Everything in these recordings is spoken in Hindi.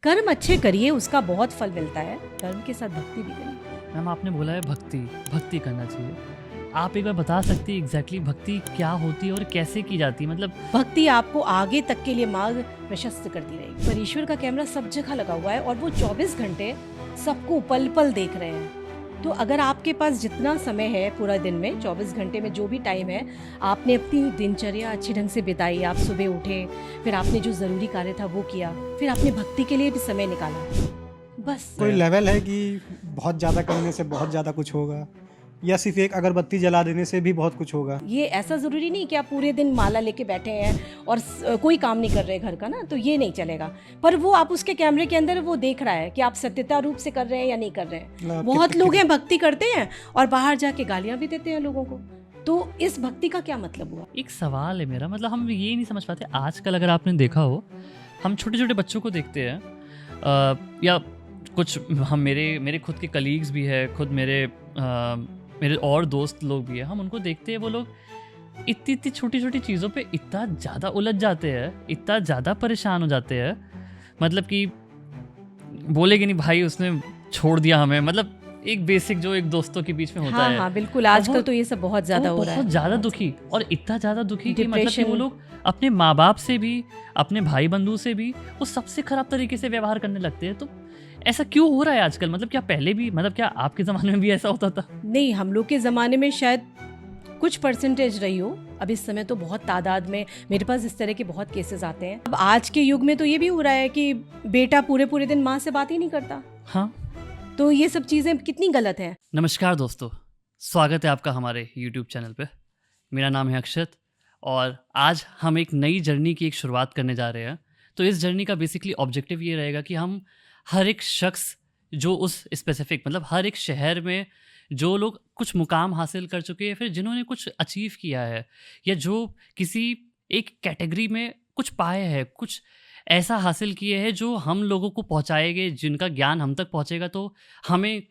कर्म अच्छे करिए, उसका बहुत फल मिलता है। कर्म के साथ भक्ति भी करिए। मैम आपने बोला है भक्ति करना चाहिए। आप एक बार बता सकती है एग्जैक्टली भक्ति क्या होती है और कैसे की जाती है? मतलब भक्ति आपको आगे तक के लिए मार्ग प्रशस्त करती रहेगी। पर ईश्वर का कैमरा सब जगह लगा हुआ है और वो 24 घंटे सबको पल पल देख रहे हैं। तो अगर आपके पास जितना समय है पूरा दिन में, 24 घंटे में जो भी टाइम है, आपने अपनी दिनचर्या अच्छी ढंग से बिताई, आप सुबह उठे, फिर आपने जो ज़रूरी कार्य था वो किया, फिर आपने भक्ति के लिए भी समय निकाला, बस। कोई लेवल है कि बहुत ज़्यादा करने से बहुत ज़्यादा कुछ होगा, या सिर्फ एक अगरबत्ती जला देने से भी बहुत कुछ होगा? ये ऐसा ज़रूरी नहीं कि आप पूरे दिन माला लेके बैठे हैं और कोई काम नहीं कर रहे घर का ना, तो ये नहीं चलेगा। पर वो आप उसके कैमरे के अंदर वो देख रहा है कि आप सत्यता रूप से कर रहे हैं या नहीं कर रहे हैं। बहुत लोग हैं भक्ति करते हैं और बाहर जाके गालियाँ भी देते हैं लोगों को। तो इस भक्ति का क्या मतलब हुआ? एक सवाल है मेरा, मतलब हम ये नहीं समझ पाते आजकल। अगर आपने देखा हो, हम छोटे छोटे बच्चों को देखते हैं, या कुछ हम मेरे खुद के कलीग्स भी है, खुद मेरे और दोस्त लोग भी है, हम उनको देखते हैं, वो लोग इतनी छोटी छोटी चीज़ों पे इतना ज़्यादा उलझ जाते हैं, इतना ज़्यादा परेशान हो जाते हैं। मतलब कि बोलेगे नहीं भाई उसने छोड़ दिया हमें, मतलब एक बेसिक जो एक दोस्तों के बीच में होता है। हाँ बिल्कुल, आजकल तो ये सब बहुत ज़्यादा हो रहा है। बहुत ज़्यादा दुखी, और इतना ज़्यादा दुखी कि मतलब कि Depression। वो लोग अपने माँ बाप से भी, अपने भाई बंधु से भी वो सबसे खराब तरीके से व्यवहार करने लगते हैं। तो ऐसा क्यों हो रहा है आजकल? मतलब क्या पहले भी, मतलब क्या आपके ज़माने में भी ऐसा होता था? नहीं, हम लोग के ज़माने में शायद कुछ परसेंटेज रही हो। अब इस समय तो बहुत तादाद में मेरे पास इस तरह के बहुत केसेस आते हैं। अब आज के युग में तो ये भी हो रहा है कि बेटा पूरे पूरे दिन माँ से बात ही नहीं करता। हाँ, तो ये सब चीज़ें कितनी गलत हैं। नमस्कार दोस्तों, स्वागत है आपका हमारे YouTube चैनल पे। मेरा नाम है अक्षत और आज हम एक नई जर्नी की एक शुरुआत करने जा रहे हैं। तो इस जर्नी का बेसिकली ऑब्जेक्टिव ये रहेगा कि हम हर एक शख्स जो उस स्पेसिफिक, मतलब हर एक शहर में जो लोग कुछ मुकाम हासिल कर चुके हैं, फिर जिन्होंने कुछ अचीव किया है, या जो किसी एक कैटेगरी में कुछ पाए हैं, कुछ ऐसा हासिल किए हैं जो हम लोगों को पहुंचाएंगे, जिनका ज्ञान हम तक पहुंचेगा तो हमें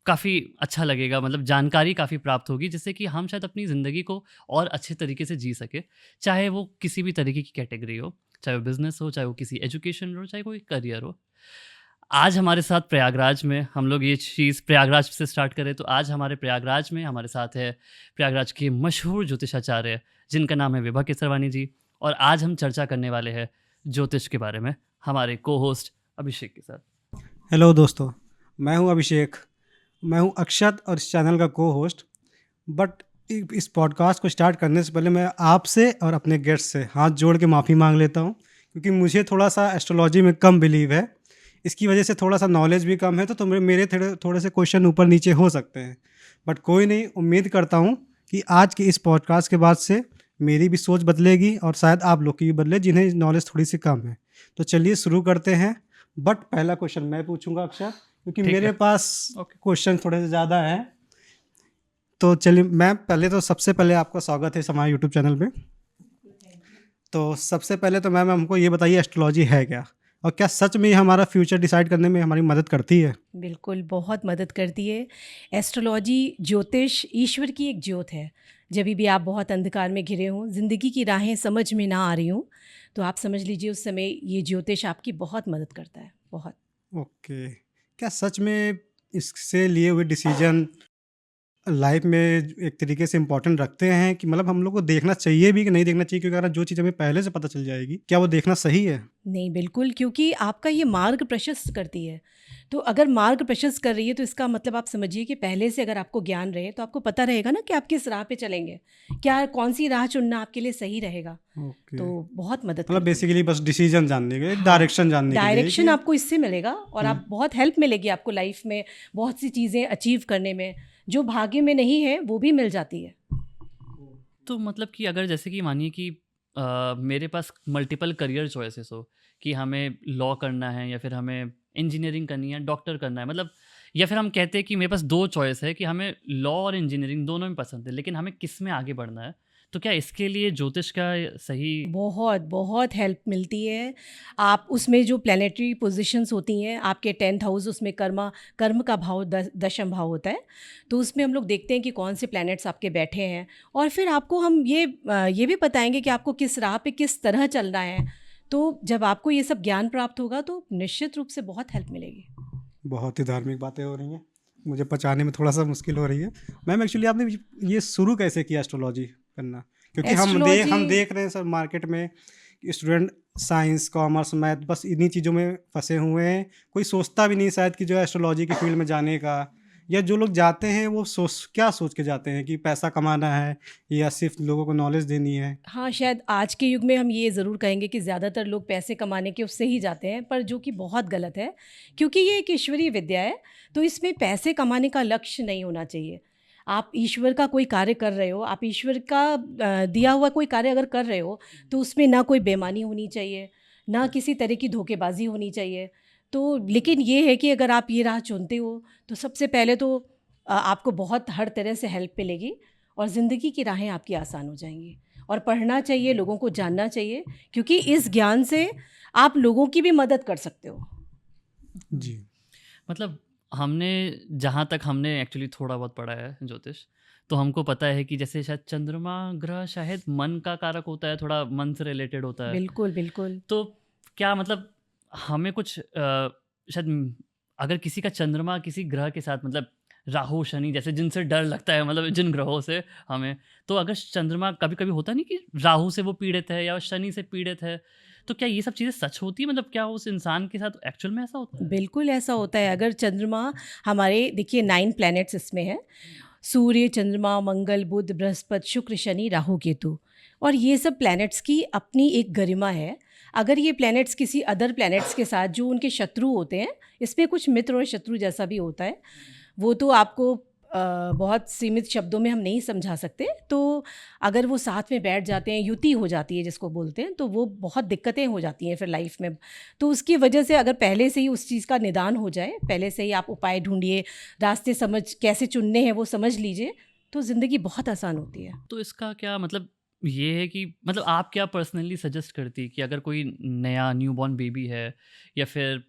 काफ़ी अच्छा लगेगा, मतलब जानकारी काफ़ी प्राप्त होगी, जिससे कि हम शायद अपनी ज़िंदगी को और अच्छे तरीके से जी सके, चाहे वो किसी भी तरीके की कैटेगरी हो, चाहे वो बिज़नेस हो, चाहे वो किसी एजुकेशन हो, चाहे कोई करियर हो। आज हमारे साथ प्रयागराज में, हम लोग ये चीज़ प्रयागराज से स्टार्ट करें तो आज हमारे प्रयागराज में हमारे साथ है प्रयागराज के मशहूर ज्योतिषाचार्य जिनका नाम है विभा केसरवानी जी। और आज हम चर्चा करने वाले हैं ज्योतिष के बारे में हमारे को होस्ट अभिषेक के साथ। हेलो दोस्तों, मैं हूं अभिषेक, मैं हूं अक्षत और इस चैनल का को होस्ट। बट इस पॉडकास्ट को स्टार्ट करने से पहले मैं आपसे और अपने गेस्ट से हाथ जोड़ के माफ़ी मांग लेता हूं, क्योंकि मुझे थोड़ा सा एस्ट्रोलॉजी में कम बिलीव है। इसकी वजह से थोड़ा सा नॉलेज भी कम है, तो मेरे थोड़े से क्वेश्चन ऊपर नीचे हो सकते हैं। बट कोई नहीं, उम्मीद करता हूँ कि आज के इस पॉडकास्ट के बाद से मेरी भी सोच बदलेगी और शायद आप लोग की भी बदले, जिन्हें नॉलेज थोड़ी सी कम है। तो चलिए शुरू करते हैं। बट पहला क्वेश्चन मैं पूछूंगा अक्षर, क्योंकि मेरे पास क्वेश्चन थोड़े से ज़्यादा हैं। तो चलिए, मैं सबसे पहले आपका स्वागत है हमारे यूट्यूब चैनल पे। तो सबसे पहले तो मैम हमको ये बताइए, एस्ट्रोलॉजी है क्या, और क्या सच में ये हमारा फ्यूचर डिसाइड करने में हमारी मदद करती है? बिल्कुल, बहुत मदद करती है। एस्ट्रोलॉजी, ज्योतिष ईश्वर की एक ज्योत है। जब भी आप बहुत अंधकार में घिरे हों, ज़िंदगी की राहें समझ में ना आ रही हों, तो आप समझ लीजिए उस समय ये ज्योतिष आपकी बहुत मदद करता है, बहुत। ओके, क्या सच में इससे लिए हुए डिसीजन लाइफ में एक तरीके से इम्पोर्टेंट रखते हैं, कि मतलब हम लोग को देखना चाहिए भी कि नहीं देखना चाहिए? क्योंकि अगर जो चीज़ हमें पहले से पता चल जाएगी, क्या वो देखना सही है? नहीं, बिल्कुल, क्योंकि आपका ये मार्ग प्रशस्त करती है। तो अगर मार्ग प्रशस्त कर रही है तो इसका मतलब आप समझिए कि पहले से अगर आपको ज्ञान रहे तो आपको पता रहेगा ना कि आप किस राह पे चलेंगे, क्या कौन सी राह चुनना आपके लिए सही रहेगा। ओके, तो बहुत मदद मतलब बेसिकली बस डिसीजन जानने के, डायरेक्शन जानने के लिए डायरेक्शन आपको इससे मिलेगा और आप बहुत हेल्प मिलेगी आपको लाइफ में बहुत सी चीज़ें अचीव करने में, जो भाग्य में नहीं है वो भी मिल जाती है। तो मतलब कि अगर जैसे कि मानिए कि मेरे पास मल्टीपल करियर चॉइसेस हो, कि हमें लॉ करना है, या फिर हमें इंजीनियरिंग करनी है, डॉक्टर करना है, मतलब, या फिर हम कहते हैं कि मेरे पास दो चॉइस है कि हमें लॉ और इंजीनियरिंग दोनों में पसंद है, लेकिन हमें किस में आगे बढ़ना है, तो क्या इसके लिए ज्योतिष का सही? बहुत बहुत हेल्प मिलती है। आप उसमें जो प्लैनेटरी पोजीशंस होती हैं, आपके 10th हाउस, उसमें कर्म का भाव दशम भाव होता है। तो उसमें हम लोग देखते हैं कि कौन से प्लैनेट्स आपके बैठे हैं, और फिर आपको हम ये भी बताएंगे कि आपको किस राह पे किस तरह चलना है। तो जब आपको ये सब ज्ञान प्राप्त होगा तो निश्चित रूप से बहुत हेल्प मिलेगी। बहुत ही धार्मिक बातें हो रही हैं, मुझे पचाने में थोड़ा सा मुश्किल हो रही है। मैम एक्चुअली आपने ये शुरू कैसे किया एस्ट्रोलॉजी करना? क्योंकि हम देख रहे हैं सर मार्केट में स्टूडेंट साइंस कॉमर्स मैथ बस इन्हीं चीज़ों में फंसे हुए हैं, कोई सोचता भी नहीं शायद कि जो है एस्ट्रोलॉजी की फील्ड में जाने का, या जो लोग जाते हैं वो क्या सोच के जाते हैं कि पैसा कमाना है या सिर्फ लोगों को नॉलेज देनी है? हाँ, शायद आज के युग में हम ये ज़रूर कहेंगे कि ज़्यादातर लोग पैसे कमाने के उससे ही जाते हैं, पर जो कि बहुत गलत है, क्योंकि ये एक ईश्वरीय विद्या है। तो इसमें पैसे कमाने का लक्ष्य नहीं होना चाहिए। आप ईश्वर का कोई कार्य कर रहे हो, आप ईश्वर का दिया हुआ कोई कार्य अगर कर रहे हो, तो उसमें ना कोई बेईमानी होनी चाहिए, ना किसी तरह की धोखेबाजी होनी चाहिए। तो लेकिन ये है कि अगर आप ये राह चुनते हो तो सबसे पहले तो आपको बहुत हर तरह से हेल्प मिलेगी और ज़िंदगी की राहें आपकी आसान हो जाएंगी। और पढ़ना चाहिए, लोगों को जानना चाहिए, क्योंकि इस ज्ञान से आप लोगों की भी मदद कर सकते हो। जी, मतलब हमने जहाँ तक हमने एक्चुअली थोड़ा बहुत पढ़ा है ज्योतिष, तो हमको पता है कि जैसे शायद चंद्रमा ग्रह शायद मन का कारक होता है, थोड़ा मन से रिलेटेड होता है। बिल्कुल बिल्कुल। तो क्या मतलब हमें कुछ शायद अगर किसी का चंद्रमा किसी ग्रह के साथ मतलब राहु शनि जैसे जिनसे डर लगता है, मतलब जिन ग्रहों से हमें, तो अगर चंद्रमा कभी कभी होता नहीं कि राहु से वो पीड़ित है या शनि से पीड़ित है, तो क्या ये सब चीज़ें सच होती है? मतलब क्या उस इंसान के साथ एक्चुअल में ऐसा होता है? बिल्कुल ऐसा होता है। अगर चंद्रमा हमारे, देखिए 9 प्लैनेट्स इसमें हैं, सूर्य, चंद्रमा, मंगल, बुध, बृहस्पति, शुक्र, शनि, राहु, केतु, और ये सब प्लैनेट्स की अपनी एक गरिमा है। अगर ये प्लैनेट्स किसी अदर प्लैनेट्स के साथ जो उनके शत्रु होते हैं, इसमें कुछ मित्र और शत्रु जैसा भी होता है, वो तो आपको बहुत सीमित शब्दों में हम नहीं समझा सकते। तो अगर वो साथ में बैठ जाते हैं, युति हो जाती है जिसको बोलते हैं, तो वो बहुत दिक्कतें हो जाती हैं फिर लाइफ में। तो उसकी वजह से अगर पहले से ही उस चीज़ का निदान हो जाए, पहले से ही आप उपाय ढूंढिए, रास्ते समझ कैसे चुनने हैं वो समझ लीजिए, तो ज़िंदगी बहुत आसान होती है। तो इसका क्या मतलब ये है कि मतलब आप क्या पर्सनली सजेस्ट करती कि अगर कोई नया न्यूबॉर्न बेबी है, या फिर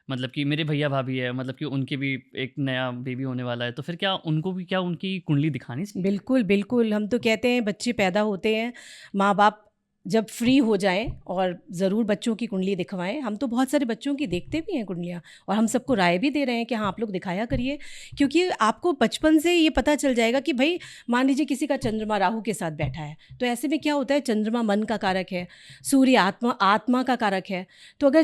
मतलब कि मेरे भैया भाभी है, मतलब कि उनके भी एक नया बेबी होने वाला है, तो फिर क्या उनको भी क्या उनकी कुंडली दिखानी चाहिए? बिल्कुल बिल्कुल। हम तो कहते हैं बच्चे पैदा होते हैं, माँ बाप जब फ्री हो जाएं और ज़रूर बच्चों की कुंडली दिखवाएं। हम तो बहुत सारे बच्चों की देखते भी हैं कुंडलियाँ, और हम सबको राय भी दे रहे हैं कि हाँ आप लोग दिखाया करिए, क्योंकि आपको बचपन से ये पता चल जाएगा कि भाई मान लीजिए किसी का चंद्रमा राहु के साथ बैठा है, तो ऐसे में क्या होता है, चंद्रमा मन का कारक है, सूर्य आत्मा का कारक है। तो अगर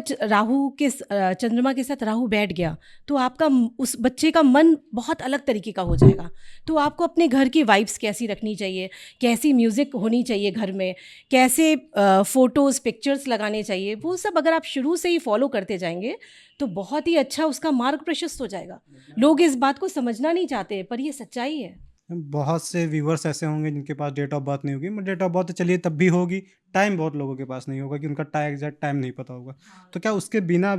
चंद्रमा के साथ राहु बैठ गया तो आपका उस बच्चे का मन बहुत अलग तरीके का हो जाएगा। तो आपको अपने घर की वाइब्स कैसी रखनी चाहिए, कैसी म्यूज़िक होनी चाहिए घर में, कैसे फ़ोटोज़ पिक्चर्स लगाने चाहिए, वो सब अगर आप शुरू से ही फॉलो करते जाएंगे तो बहुत ही अच्छा उसका मार्ग प्रशस्त हो जाएगा। लोग इस बात को समझना नहीं चाहते, पर ये सच्चाई है। बहुत से व्यूवर्स ऐसे होंगे जिनके पास डेट ऑफ बर्थ नहीं होगी, बट डेट ऑफ बर्थ तो चलिए तब भी होगी, टाइम बहुत लोगों के पास नहीं होगा कि उनका एग्जैक्ट टाइम नहीं पता होगा। तो क्या उसके बिना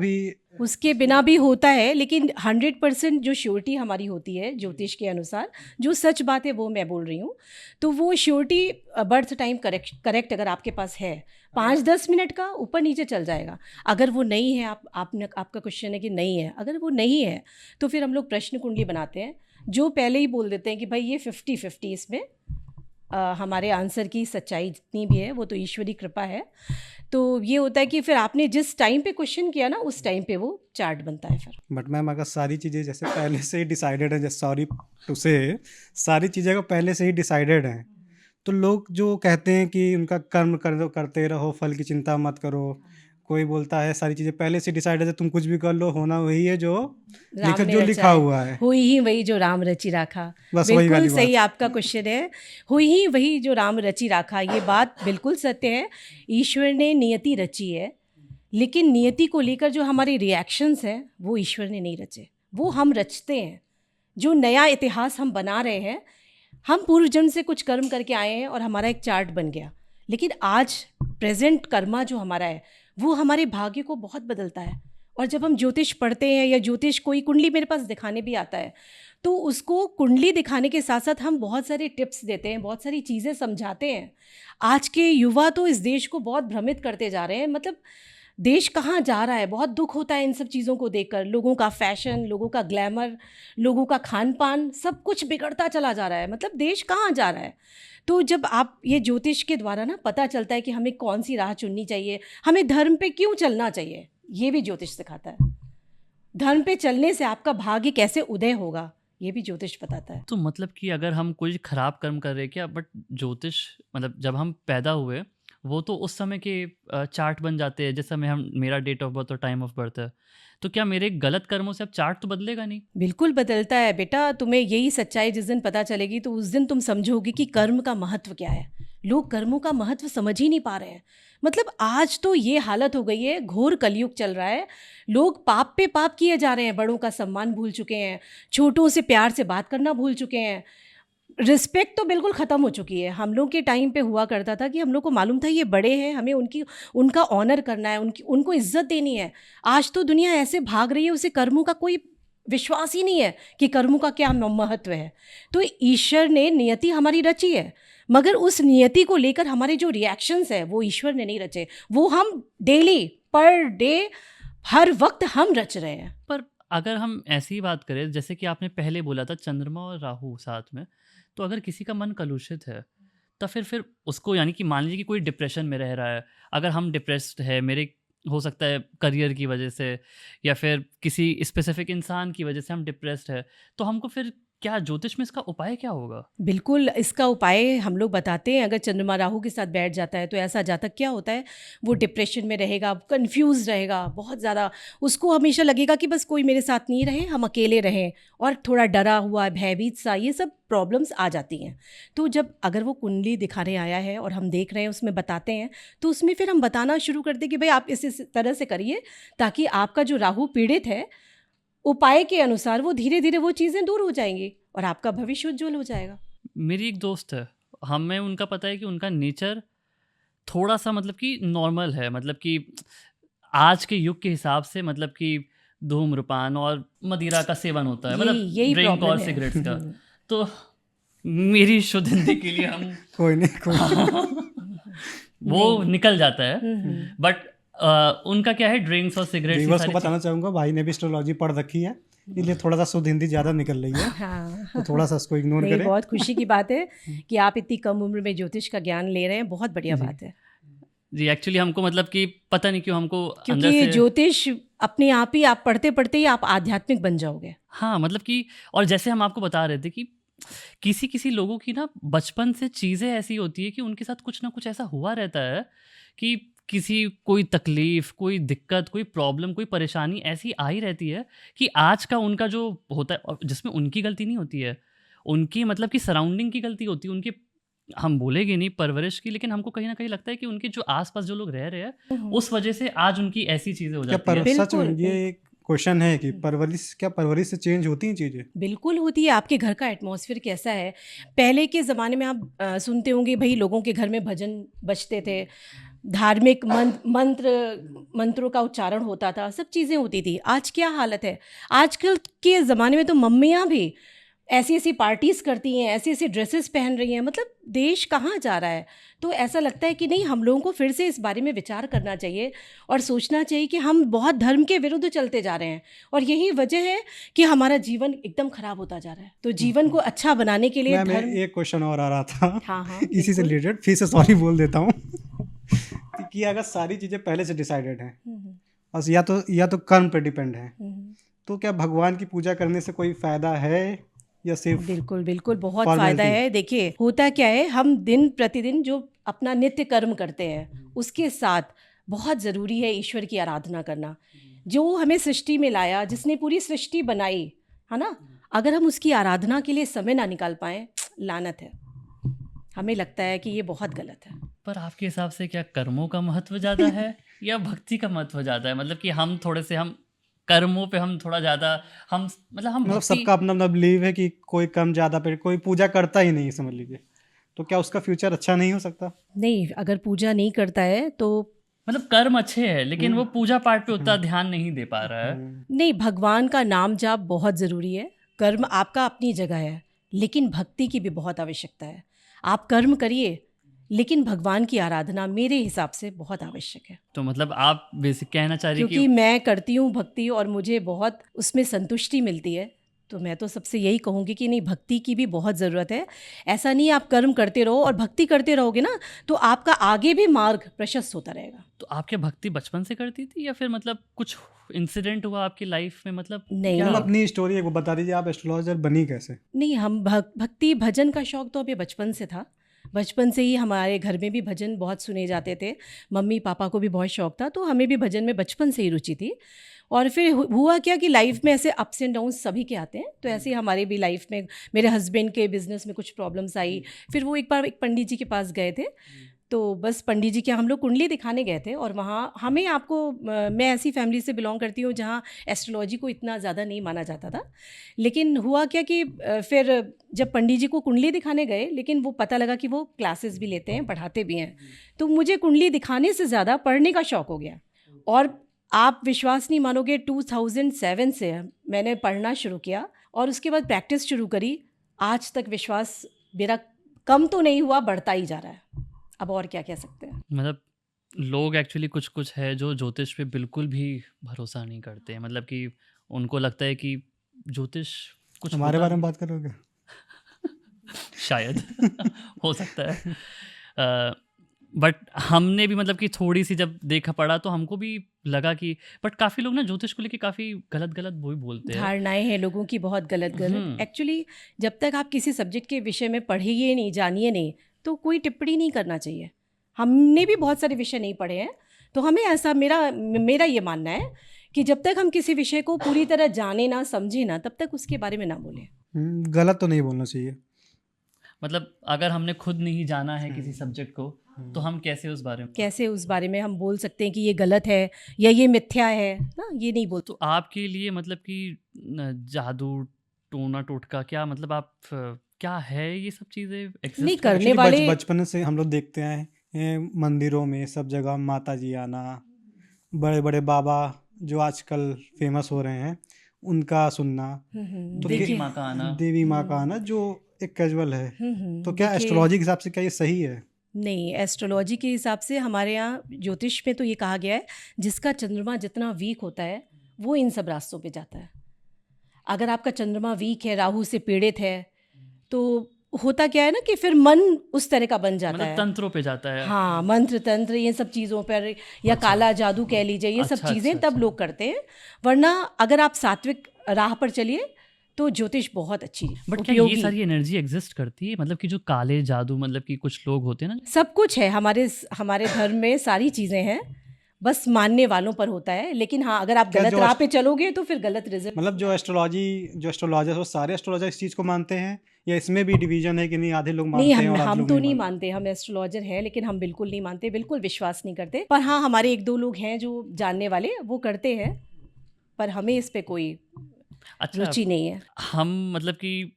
भी होता है, लेकिन 100% जो श्योरिटी हमारी होती है ज्योतिष के अनुसार, जो सच बात है वो मैं बोल रही हूँ, तो वो श्योरिटी बर्थ टाइम करेक्ट अगर आपके पास है, 5-10 मिनट का ऊपर नीचे चल जाएगा। अगर वो नहीं है, आपका क्वेश्चन है कि नहीं है, अगर वो नहीं है तो फिर हम लोग प्रश्न कुंडली बनाते हैं, जो पहले ही बोल देते हैं कि भाई ये 50-50, इसमें हमारे आंसर की सच्चाई जितनी भी है वो तो ईश्वरी कृपा है। तो ये होता है कि फिर आपने जिस टाइम पे क्वेश्चन किया ना, उस टाइम पे वो चार्ट बनता है फिर। बट मैम अगर सारी चीज़ें जैसे पहले से ही डिसाइडेड है, जैसे सॉरी टू से सारी चीज़ें अगर पहले से ही डिसाइडेड हैं, तो लोग जो कहते हैं कि उनका कर्म करते रहो, फल की चिंता मत करो, कोई बोलता है सारी चीज़ें पहले से डिसाइडेड है, तुम कुछ भी कर लो, होना वही है जो लिखा हुआ है, हुई ही वही जो राम रची राखा। बस वही वाली बिल्कुल बात। सही आपका क्वेश्चन है, हुई ही वही जो राम रची राखा, ये बात बिल्कुल सत्य है। ईश्वर ने नियति रची है, लेकिन नियति को लेकर जो हमारे रिएक्शंस हैं वो ईश्वर ने नहीं रचे, वो हम रचते हैं। जो नया इतिहास हम बना रहे हैं, हम पूर्व जन्म से कुछ कर्म करके आए हैं और हमारा एक चार्ट बन गया, लेकिन आज प्रेजेंट कर्मा जो हमारा है वो हमारे भाग्य को बहुत बदलता है। और जब हम ज्योतिष पढ़ते हैं या ज्योतिष कोई कुंडली मेरे पास दिखाने भी आता है, तो उसको कुंडली दिखाने के साथ साथ हम बहुत सारे टिप्स देते हैं, बहुत सारी चीज़ें समझाते हैं। आज के युवा तो इस देश को बहुत भ्रमित करते जा रहे हैं, मतलब देश कहाँ जा रहा है, बहुत दुख होता है इन सब चीज़ों को देखकर। लोगों का फैशन, लोगों का ग्लैमर, लोगों का खान पान, सब कुछ बिगड़ता चला जा रहा है। मतलब देश कहाँ जा रहा है। तो जब आप ये ज्योतिष के द्वारा ना पता चलता है कि हमें कौन सी राह चुननी चाहिए, हमें धर्म पे क्यों चलना चाहिए, ये भी ज्योतिष सिखाता है। धर्म पे चलने से आपका भाग्य कैसे उदय होगा, ये भी ज्योतिष बताता है। तो मतलब कि अगर हम कोई खराब कर्म कर रहे हैं क्या, बट ज्योतिष मतलब जब हम पैदा हुए वो तो उस समय के चार्ट बन जाते हैं, जिस समय हम मेरा डेट ऑफ बर्थ और टाइम ऑफ बर्थ है, तो क्या मेरे गलत कर्मों से अब चार्ट तो बदलेगा नहीं? बिल्कुल बदलता है बेटा। तुम्हें यही सच्चाई जिस दिन पता चलेगी तो उस दिन तुम समझोगे कि कर्म का महत्व क्या है। लोग कर्मों का महत्व समझ ही नहीं पा रहे हैं। मतलब आज तो ये हालत हो गई है, घोर कलयुग चल रहा है। लोग पाप पे पाप किए जा रहे हैं, बड़ों का सम्मान भूल चुके हैं, छोटों से प्यार से बात करना भूल चुके हैं, रिस्पेक्ट तो बिल्कुल ख़त्म हो चुकी है। हम लोग के टाइम पे हुआ करता था कि हम लोग को मालूम था ये बड़े हैं, हमें उनका ऑनर करना है, उनको इज्जत देनी है। आज तो दुनिया ऐसे भाग रही है, उसे कर्मों का कोई विश्वास ही नहीं है कि कर्मों का क्या महत्व है। तो ईश्वर ने नियति हमारी रची है, मगर उस नियति को लेकर हमारे जो रिएक्शंस है वो ईश्वर ने नहीं रचे, वो हम डेली पर डे हर वक्त हम रच रहे हैं। पर अगर हम ऐसी बात करें, जैसे कि आपने पहले बोला था चंद्रमा और राहु साथ में, तो अगर किसी का मन कलुषित है तो फिर उसको, यानी कि मान लीजिए कि कोई डिप्रेशन में रह रहा है, अगर हम डिप्रेस्ड है, मेरे हो सकता है करियर की वजह से या फिर किसी स्पेसिफिक इंसान की वजह से हम डिप्रेस्ड है, तो हमको फिर क्या ज्योतिष में इसका उपाय क्या होगा? बिल्कुल, इसका उपाय हम लोग बताते हैं। अगर चंद्रमा राहु के साथ बैठ जाता है तो ऐसा जातक क्या होता है, वो डिप्रेशन में रहेगा, कंफ्यूज रहेगा बहुत ज़्यादा। उसको हमेशा लगेगा कि बस कोई मेरे साथ नहीं रहे, हम अकेले रहें, और थोड़ा डरा हुआ, भयभीत सा, ये सब प्रॉब्लम्स आ जाती हैं। तो जब अगर वो कुंडली दिखाने आया है और हम देख रहे हैं, उसमें बताते हैं, तो उसमें फिर हम बताना शुरू कर दें कि भाई आप इस तरह से करिए ताकि आपका जो राहु पीड़ित है, उपाय के अनुसार वो धीरे धीरे वो चीज़ें दूर हो जाएंगी और आपका भविष्य उज्जवल हो जाएगा। मेरी एक दोस्त है, हमें उनका पता है कि उनका नेचर थोड़ा सा मतलब कि नॉर्मल है, मतलब कि आज के युग के हिसाब से, मतलब कि धूम्रपान और मदिरा का सेवन होता है, मतलब यही ड्रिंक प्रॉब्लम और है। सिगरेट्स का। तो मेरी शुद्ध हिंदी के लिए हम कोई नहीं वो निकल जाता है, बट उनका क्या है, ड्रिंक्स और सिगरेट्स व्यूअर्स को बताना चाहूँगा, भाई ने भी एस्ट्रोलॉजी पढ़ रखी है, इसलिए थोड़ा सा शुद्ध हिंदी ज़्यादा निकल रही है, हाँ, तो थोड़ा सा उसको इग्नोर नहीं, करें। बहुत खुशी की बात है कि आप इतनी कम उम्र में ज्योतिष का ज्ञान ले रहे हैं, बहुत बढ़िया बात है। जी। एक्चुअली हमको मतलब कि पता नहीं क्यों हमको अंदर क्योंकि से ज्योतिष अपने आप ही, आप पढ़ते पढ़ते ही आप आध्यात्मिक बन जाओगे। हाँ, मतलब कि, और जैसे हम आपको बता रहे थे कि किसी लोगों की ना बचपन से चीज़ें ऐसी होती है कि उनके साथ कुछ ना कुछ ऐसा हुआ रहता है कि कोई तकलीफ, कोई दिक्कत, कोई प्रॉब्लम, कोई परेशानी ऐसी आई रहती है कि आज का उनका जो होता है, और जिसमें उनकी गलती नहीं होती है, उनकी मतलब कि सराउंडिंग की गलती होती है, उनकी, हम बोलेंगे नहीं परवरिश की, लेकिन हमको कहीं ना कहीं लगता है कि उनके जो आसपास जो लोग रह रहे हैं उस वजह से आज उनकी ऐसी चीज़ें हो क्या जाती है। सच में ये एक क्वेश्चन है कि परवरिश से चेंज होती हैं चीज़ें? बिल्कुल होती है। आपके घर का एटमॉस्फेयर कैसा है, पहले के ज़माने में आप सुनते होंगे भाई, लोगों के घर में भजन बजते थे, धार्मिक मंत्रों का उच्चारण होता था, सब चीज़ें होती थी। आज क्या हालत है, आजकल के ज़माने में तो मम्मियाँ भी ऐसी ऐसी पार्टीज़ करती हैं, ऐसी ऐसी ड्रेसेस पहन रही हैं। मतलब देश कहाँ जा रहा है। तो ऐसा लगता है कि नहीं, हम लोगों को फिर से इस बारे में विचार करना चाहिए और सोचना चाहिए कि हम बहुत धर्म के विरुद्ध चलते जा रहे हैं और यही वजह है कि हमारा जीवन एकदम खराब होता जा रहा है। तो जीवन को अच्छा बनाने के लिए मैं धर्म। एक क्वेश्चन और आ रहा था, हाँ, इसी से रिलेटेड, फिर से सॉरी बोल देता हूँ कि अगर सारी चीज़ें पहले से डिसाइडेड हैं और या तो कर्म पे डिपेंड है, तो क्या भगवान की पूजा करने से कोई फायदा है या सिर्फ? बिल्कुल बिल्कुल, बहुत फ़ायदा है। देखिए होता क्या है, हम दिन प्रतिदिन जो अपना नित्य कर्म करते हैं उसके साथ बहुत ज़रूरी है ईश्वर की आराधना करना। जो हमें सृष्टि में लाया, जिसने पूरी सृष्टि बनाई है ना, अगर हम उसकी आराधना के लिए समय ना निकाल पाएँ, लानत है। हमें लगता है कि ये बहुत गलत है। पर आपके हिसाब से क्या कर्मों का महत्व ज़्यादा है या भक्ति का महत्व ज़्यादा है? मतलब कि हम थोड़े से, हम कर्मों पे हम थोड़ा ज़्यादा, हम मतलब सबका अपना अपना बिलीव है कि कोई कर्म ज़्यादा पे, कोई पूजा करता ही नहीं समझ लीजिए, तो क्या उसका फ्यूचर अच्छा नहीं हो सकता? नहीं, अगर पूजा नहीं करता है तो मतलब कर्म अच्छे हैं लेकिन वो पूजा पाठ पे उतना ध्यान नहीं दे पा रहा है। नहीं, भगवान का नाम जाप बहुत ज़रूरी है। कर्म आपका अपनी जगह है, लेकिन भक्ति की भी बहुत आवश्यकता है। आप कर्म करिए, लेकिन भगवान की आराधना मेरे हिसाब से बहुत आवश्यक है, तो मतलब आप बेसिक कहना चाह रही हैं क्योंकि मैं करती हूँ भक्ति और मुझे बहुत उसमें संतुष्टि मिलती है। तो मैं तो सबसे यही कहूँगी कि नहीं, भक्ति की भी बहुत ज़रूरत है। ऐसा नहीं आप कर्म करते रहो और भक्ति करते रहोगे ना तो आपका आगे भी मार्ग प्रशस्त होता रहेगा। तो आपके भक्ति बचपन से करती थी या फिर मतलब कुछ इंसिडेंट हुआ आपकी लाइफ में, मतलब नहीं, क्या? मैम अपनी स्टोरी एक वो बता दीजिए, आप एस्ट्रोलॉजर बनी कैसे? नहीं, हम भक्ति भजन का शौक़ तो हमें बचपन से था। बचपन से ही हमारे घर में भी भजन बहुत सुने जाते थे, मम्मी पापा को भी बहुत शौक़ था, तो हमें भी भजन में बचपन से ही रुचि थी। और फिर हुआ क्या कि लाइफ में ऐसे अप्स एंड डाउन्स सभी के आते हैं, तो ऐसे ही हमारे भी लाइफ में मेरे हस्बैंड के बिज़नेस में कुछ प्रॉब्लम्स आई। फिर वो एक बार एक पंडित जी के पास गए थे, तो बस पंडित जी के हम लोग कुंडली दिखाने गए थे और वहाँ हमें मैं ऐसी फैमिली से बिलोंग करती हूँ जहाँ एस्ट्रोलॉजी को इतना ज़्यादा नहीं माना जाता था। लेकिन हुआ क्या कि फिर जब पंडित जी को कुंडली दिखाने गए, लेकिन वो पता लगा कि वो क्लासेस भी लेते हैं, पढ़ाते भी हैं, तो मुझे कुंडली दिखाने से ज़्यादा पढ़ने का शौक़ हो गया। और आप विश्वास नहीं मानोगे, 2007 से मैंने पढ़ना शुरू किया और उसके बाद प्रैक्टिस शुरू करी। आज तक विश्वास मेरा कम तो नहीं हुआ, बढ़ता ही जा रहा है। अब और क्या कह सकते हैं। मतलब लोग एक्चुअली कुछ है जो ज्योतिष पे बिल्कुल भी भरोसा नहीं करते हैं, मतलब कि उनको लगता है कि ज्योतिष कुछ हमारे होता बारे में नहीं। बात करोगे? शायद हो सकता है, बट हमने भी मतलब कि थोड़ी सी जब देखा पड़ा तो हमको भी लगा कि बट काफ़ी लोग ना ज्योतिष को लेके काफ़ी गलत वो ही बोलते हैं। धारणाएं हैं लोगों की बहुत गलत। एक्चुअली जब तक आप किसी सब्जेक्ट के विषय में पढ़िए नहीं, जानिए नहीं, तो कोई टिप्पणी नहीं करना चाहिए। हमने भी बहुत सारे विषय नहीं पढ़े हैं, तो हमें ऐसा मेरा ये मानना है कि जब तक हम किसी विषय को पूरी तरह जाने ना, समझे ना, तब तक उसके बारे में ना बोलें। गलत तो नहीं बोलना चाहिए। मतलब अगर हमने खुद नहीं जाना है किसी सब्जेक्ट को तो हम कैसे उस बारे में हम बोल सकते हैं कि ये गलत है या ये मिथ्या है ना, ये नहीं बोल। तो आपके लिए मतलब कि जादू टोना टोटका क्या, मतलब आप क्या है ये सब चीज़ें नहीं करने वाले। बचपन से हम लोग देखते हैं मंदिरों में सब जगह माता जी आना, बड़े बड़े बाबा जो आजकल फेमस हो रहे हैं उनका सुनना, तो देवी माँ का आना जो एक कैजुअल है। तो क्या एस्ट्रोलॉजी के हिसाब से क्या ये सही है? नहीं, एस्ट्रोलॉजी के हिसाब से हमारे यहाँ ज्योतिष में तो ये कहा गया है जिसका चंद्रमा जितना वीक होता है वो इन सब रास्तों पे जाता है। अगर आपका चंद्रमा वीक है, राहु से पीड़ित है, तो होता क्या है ना कि फिर मन उस तरह का बन जाता है, तंत्रों पे जाता है। हाँ, मंत्र तंत्र ये सब चीज़ों पर, या काला जादू कह लीजिए, ये सब चीज़ें तब लोग करते हैं। वरना अगर आप सात्विक राह पर चलिए तो ज्योतिष बहुत अच्छी है। बट क्या ये सारी एनर्जी एग्जिस्ट करती है, मतलब कि जो काले जादू, मतलब कि कुछ लोग होते हैं ना, सब कुछ है हमारे धर्म में, सारी चीज़ें हैं, बस मानने वालों पर होता है। लेकिन हाँ, अगर आप गलत राह पे चलोगे तो फिर गलत रिजल्ट। मतलब जो एस्ट्रोलॉजर, वो सारे एस्ट्रोलॉजर इस चीज़ को मानते हैं या इसमें भी डिवीजन है कि नहीं, आधे लोग मानते हैं? नहीं, हम तो नहीं मानते। हम एस्ट्रोलॉजर हैं लेकिन हम बिल्कुल नहीं मानते, बिल्कुल विश्वास नहीं करते। पर हाँ, हमारे एक दो लोग हैं जो जानने वाले, वो करते हैं, पर हमें इस पे कोई रुचि नहीं है। हम मतलब कि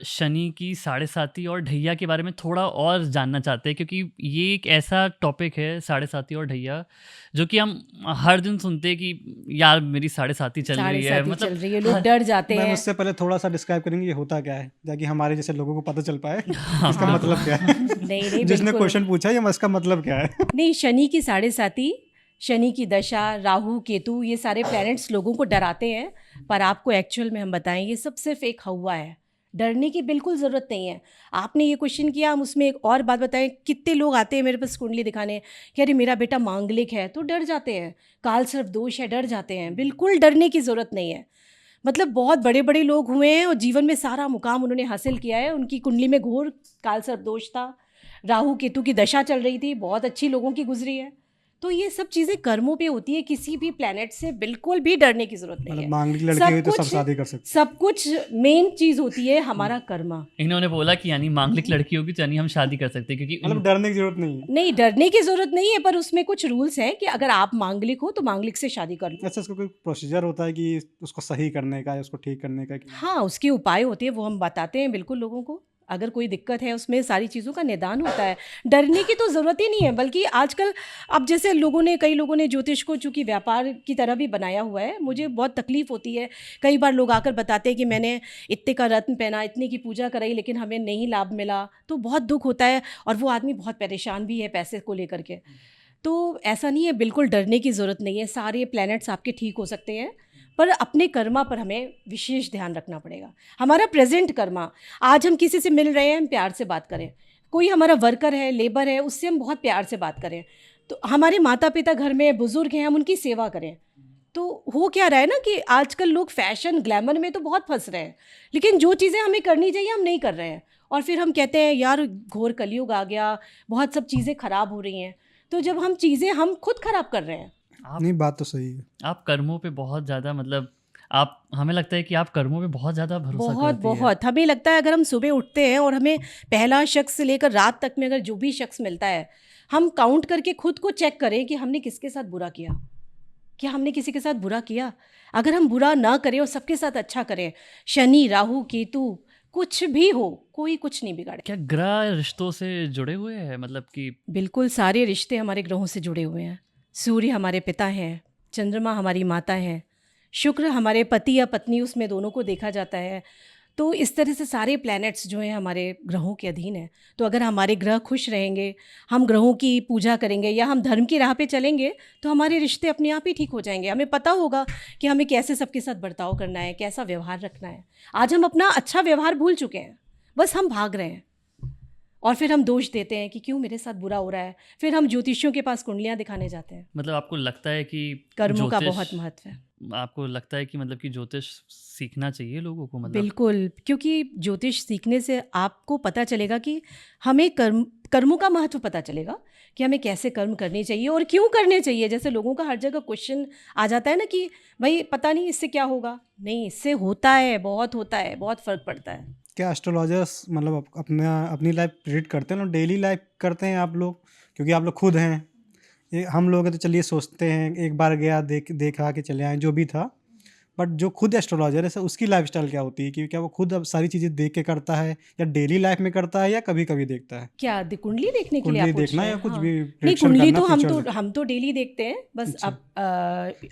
शनि की 7.5 और ढैया के बारे में थोड़ा और जानना चाहते हैं, क्योंकि ये एक ऐसा टॉपिक है 7.5 और ढैया जो कि हम हर दिन सुनते हैं कि यार मेरी 7.5 चल रही है, मतलब चल रही है, लोग डर जाते हैं। उससे पहले थोड़ा सा डिस्क्राइब करेंगे ये होता क्या है, ताकि हमारे जैसे लोगों को पता चल पाए इसका मतलब क्या है। नहीं, जिसने क्वेश्चन पूछा ये इसका मतलब क्या है? नहीं, शनि की 7.5, शनि की दशा, राहु केतु, ये सारे प्लैनेट्स लोगों को डराते हैं, पर आपको एक्चुअल में हम बताएं ये सब सिर्फ एक हवा है। डरने की बिल्कुल ज़रूरत नहीं है। आपने ये क्वेश्चन किया, हम उसमें एक और बात बताएं। कितने लोग आते हैं मेरे पास कुंडली दिखाने कि अरे मेरा बेटा मांगलिक है, तो डर जाते हैं, काल सर्प दोष है, डर जाते हैं। बिल्कुल डरने की ज़रूरत नहीं है। मतलब बहुत बड़े बड़े लोग हुए हैं और जीवन में सारा मुकाम उन्होंने हासिल किया है, उनकी कुंडली में घोर काल सर्प दोष था, राहु केतु की दशा चल रही थी, बहुत अच्छी लोगों की गुजरी है। तो ये सब चीज़ें कर्मों पे होती है, किसी भी प्लैनेट से बिल्कुल भी डरने की जरूरत नहीं है। मांगलिक लड़की हुई तो सब शादी कर सकते। सब कुछ मेन चीज़ होती है हमारा कर्मा। इन्होंने बोला कि यानी मांगलिक लड़की होगी तो यानी हम शादी कर सकते हैं, क्योंकि मतलब डरने की जरूरत नहीं है। नहीं, डरने की जरूरत नहीं है, पर उसमें कुछ रूल्स हैं कि अगर आप मांगलिक हो तो मांगलिक से शादी कर लो। अच्छा, इसका कोई प्रोसीजर होता है कि उसको सही करने का या उसको ठीक करने का? हाँ, उसके उपाय होते हैं, वो हम बताते हैं बिल्कुल लोगों को। अगर कोई दिक्कत है उसमें सारी चीज़ों का निदान होता है। डरने की तो ज़रूरत ही नहीं है, बल्कि आजकल अब जैसे कई लोगों ने ज्योतिष को चूँकि व्यापार की तरह भी बनाया हुआ है, मुझे बहुत तकलीफ़ होती है। कई बार लोग आकर बताते हैं कि मैंने इतने का रत्न पहना, इतने की पूजा कराई, लेकिन हमें नहीं लाभ मिला, तो बहुत दुख होता है और वो आदमी बहुत परेशान भी है पैसे को लेकर के। तो ऐसा नहीं है, बिल्कुल डरने की ज़रूरत नहीं है। सारे प्लैनेट्स आपके ठीक हो सकते हैं, पर अपने कर्मा पर हमें विशेष ध्यान रखना पड़ेगा। हमारा प्रेजेंट कर्मा, आज हम किसी से मिल रहे हैं, हम प्यार से बात करें। कोई हमारा वर्कर है, लेबर है, उससे हम बहुत प्यार से बात करें। तो हमारे माता पिता घर में बुजुर्ग हैं, हम उनकी सेवा करें। तो हो क्या रहा है ना कि आजकल लोग फैशन ग्लैमर में तो बहुत फंस रहे हैं, लेकिन जो चीज़ें हमें करनी चाहिए हम नहीं कर रहे हैं। और फिर हम कहते हैं यार घोर कलयुग आ गया, बहुत सब चीज़ें ख़राब हो रही हैं। तो जब हम चीज़ें हम खुद ख़राब कर रहे हैं। नहीं, बात तो सही है। आप कर्मों पे बहुत ज़्यादा मतलब आप, हमें लगता है कि आप कर्मों पे बहुत ज़्यादा भरोसा बहुत करती है। बहुत हमें लगता है अगर हम सुबह उठते हैं और हमें पहला शख्स से लेकर रात तक में अगर जो भी शख्स मिलता है, हम काउंट करके खुद को चेक करें कि हमने किसके साथ बुरा किया, क्या हमने किसी के साथ बुरा किया। अगर हम बुरा ना करें और सबके साथ अच्छा करें, शनि राहु केतु कुछ भी हो, कोई कुछ नहीं बिगाड़े। क्या ग्रह रिश्तों से जुड़े हुए हैं, मतलब कि बिल्कुल सारे रिश्ते हमारे ग्रहों से जुड़े हुए हैं। सूर्य हमारे पिता हैं, चंद्रमा हमारी माता है, शुक्र हमारे पति या पत्नी, उसमें दोनों को देखा जाता है। तो इस तरह से सारे प्लैनेट्स जो हैं हमारे ग्रहों के अधीन हैं। तो अगर हमारे ग्रह खुश रहेंगे, हम ग्रहों की पूजा करेंगे या हम धर्म की राह पे चलेंगे, तो हमारे रिश्ते अपने आप ही ठीक हो जाएंगे। हमें पता होगा कि हमें कैसे सबके साथ बर्ताव करना है, कैसा व्यवहार रखना है। आज हम अपना अच्छा व्यवहार भूल चुके हैं, बस हम भाग रहे हैं और फिर हम दोष देते हैं कि क्यों मेरे साथ बुरा हो रहा है। फिर हम ज्योतिषियों के पास कुंडलियाँ दिखाने जाते हैं। मतलब आपको लगता है कि कर्मों का ज्योतिष- बहुत महत्व है। आपको लगता है कि मतलब कि ज्योतिष सीखना चाहिए लोगों को, मतलब बिल्कुल, क्योंकि ज्योतिष सीखने से आपको पता चलेगा कि हमें कर्मों का महत्व पता चलेगा कि हमें कैसे कर्म करने चाहिए और क्यों करने चाहिए। जैसे लोगों का हर जगह क्वेश्चन आ जाता है ना कि भाई पता नहीं इससे क्या होगा। नहीं, इससे होता है, बहुत होता है, बहुत फ़र्क पड़ता है। क्या एस्ट्रोलॉजर्स मतलब अपनी लाइफ प्रेडिक्ट करते हैं, डेली लाइफ करते हैं आप लोग? क्योंकि आप लोग खुद हैं, हम लोग हैं तो चलिए सोचते हैं एक बार गया देखा कि चले आए जो भी था। बट जो खुद एस्ट्रोलॉजर है सर, उसकी लाइफस्टाइल क्या होती है? कि क्या वो खुद अब सारी चीज़ें देख के करता है, या डेली लाइफ में करता है, या कभी कभी देखता है? क्या कुंडली देखने के लिए कुंडली आप पूछ देखना रहे या हैं? कुछ हाँ। भी नहीं, प्रेडिक्शन कुंडली करना तो फ्यूचर? हम तो डेली देखते हैं। बस अच्छा। अब क्या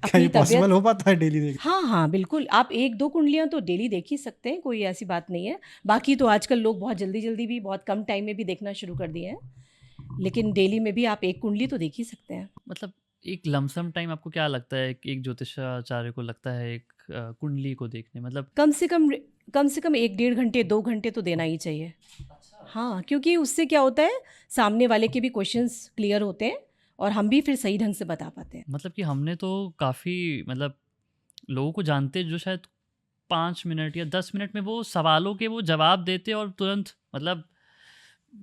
अपनी ये तबीयत। पॉसिबल हो पाता है डेली देख? हाँ हाँ बिल्कुल, आप 1-2 कुंडलियाँ तो डेली देख ही सकते हैं, कोई ऐसी बात नहीं है। बाकी तो आजकल लोग बहुत जल्दी भी, बहुत कम टाइम में भी देखना शुरू कर दिए हैं, लेकिन डेली में भी आप 1 कुंडली तो देख ही सकते हैं। मतलब एक लमसम टाइम आपको क्या लगता है कि एक ज्योतिषाचार्य को लगता है एक कुंडली को देखने, मतलब कम से कम 1 डेढ़ घंटे 2 घंटे तो देना ही चाहिए। हाँ, क्योंकि उससे क्या होता है, सामने वाले के भी क्वेश्चंस क्लियर होते हैं और हम भी फिर सही ढंग से बता पाते हैं। मतलब कि हमने तो काफ़ी मतलब लोगों को जानते जो शायद 5 मिनट या 10 मिनट में वो सवालों के वो जवाब देते और तुरंत मतलब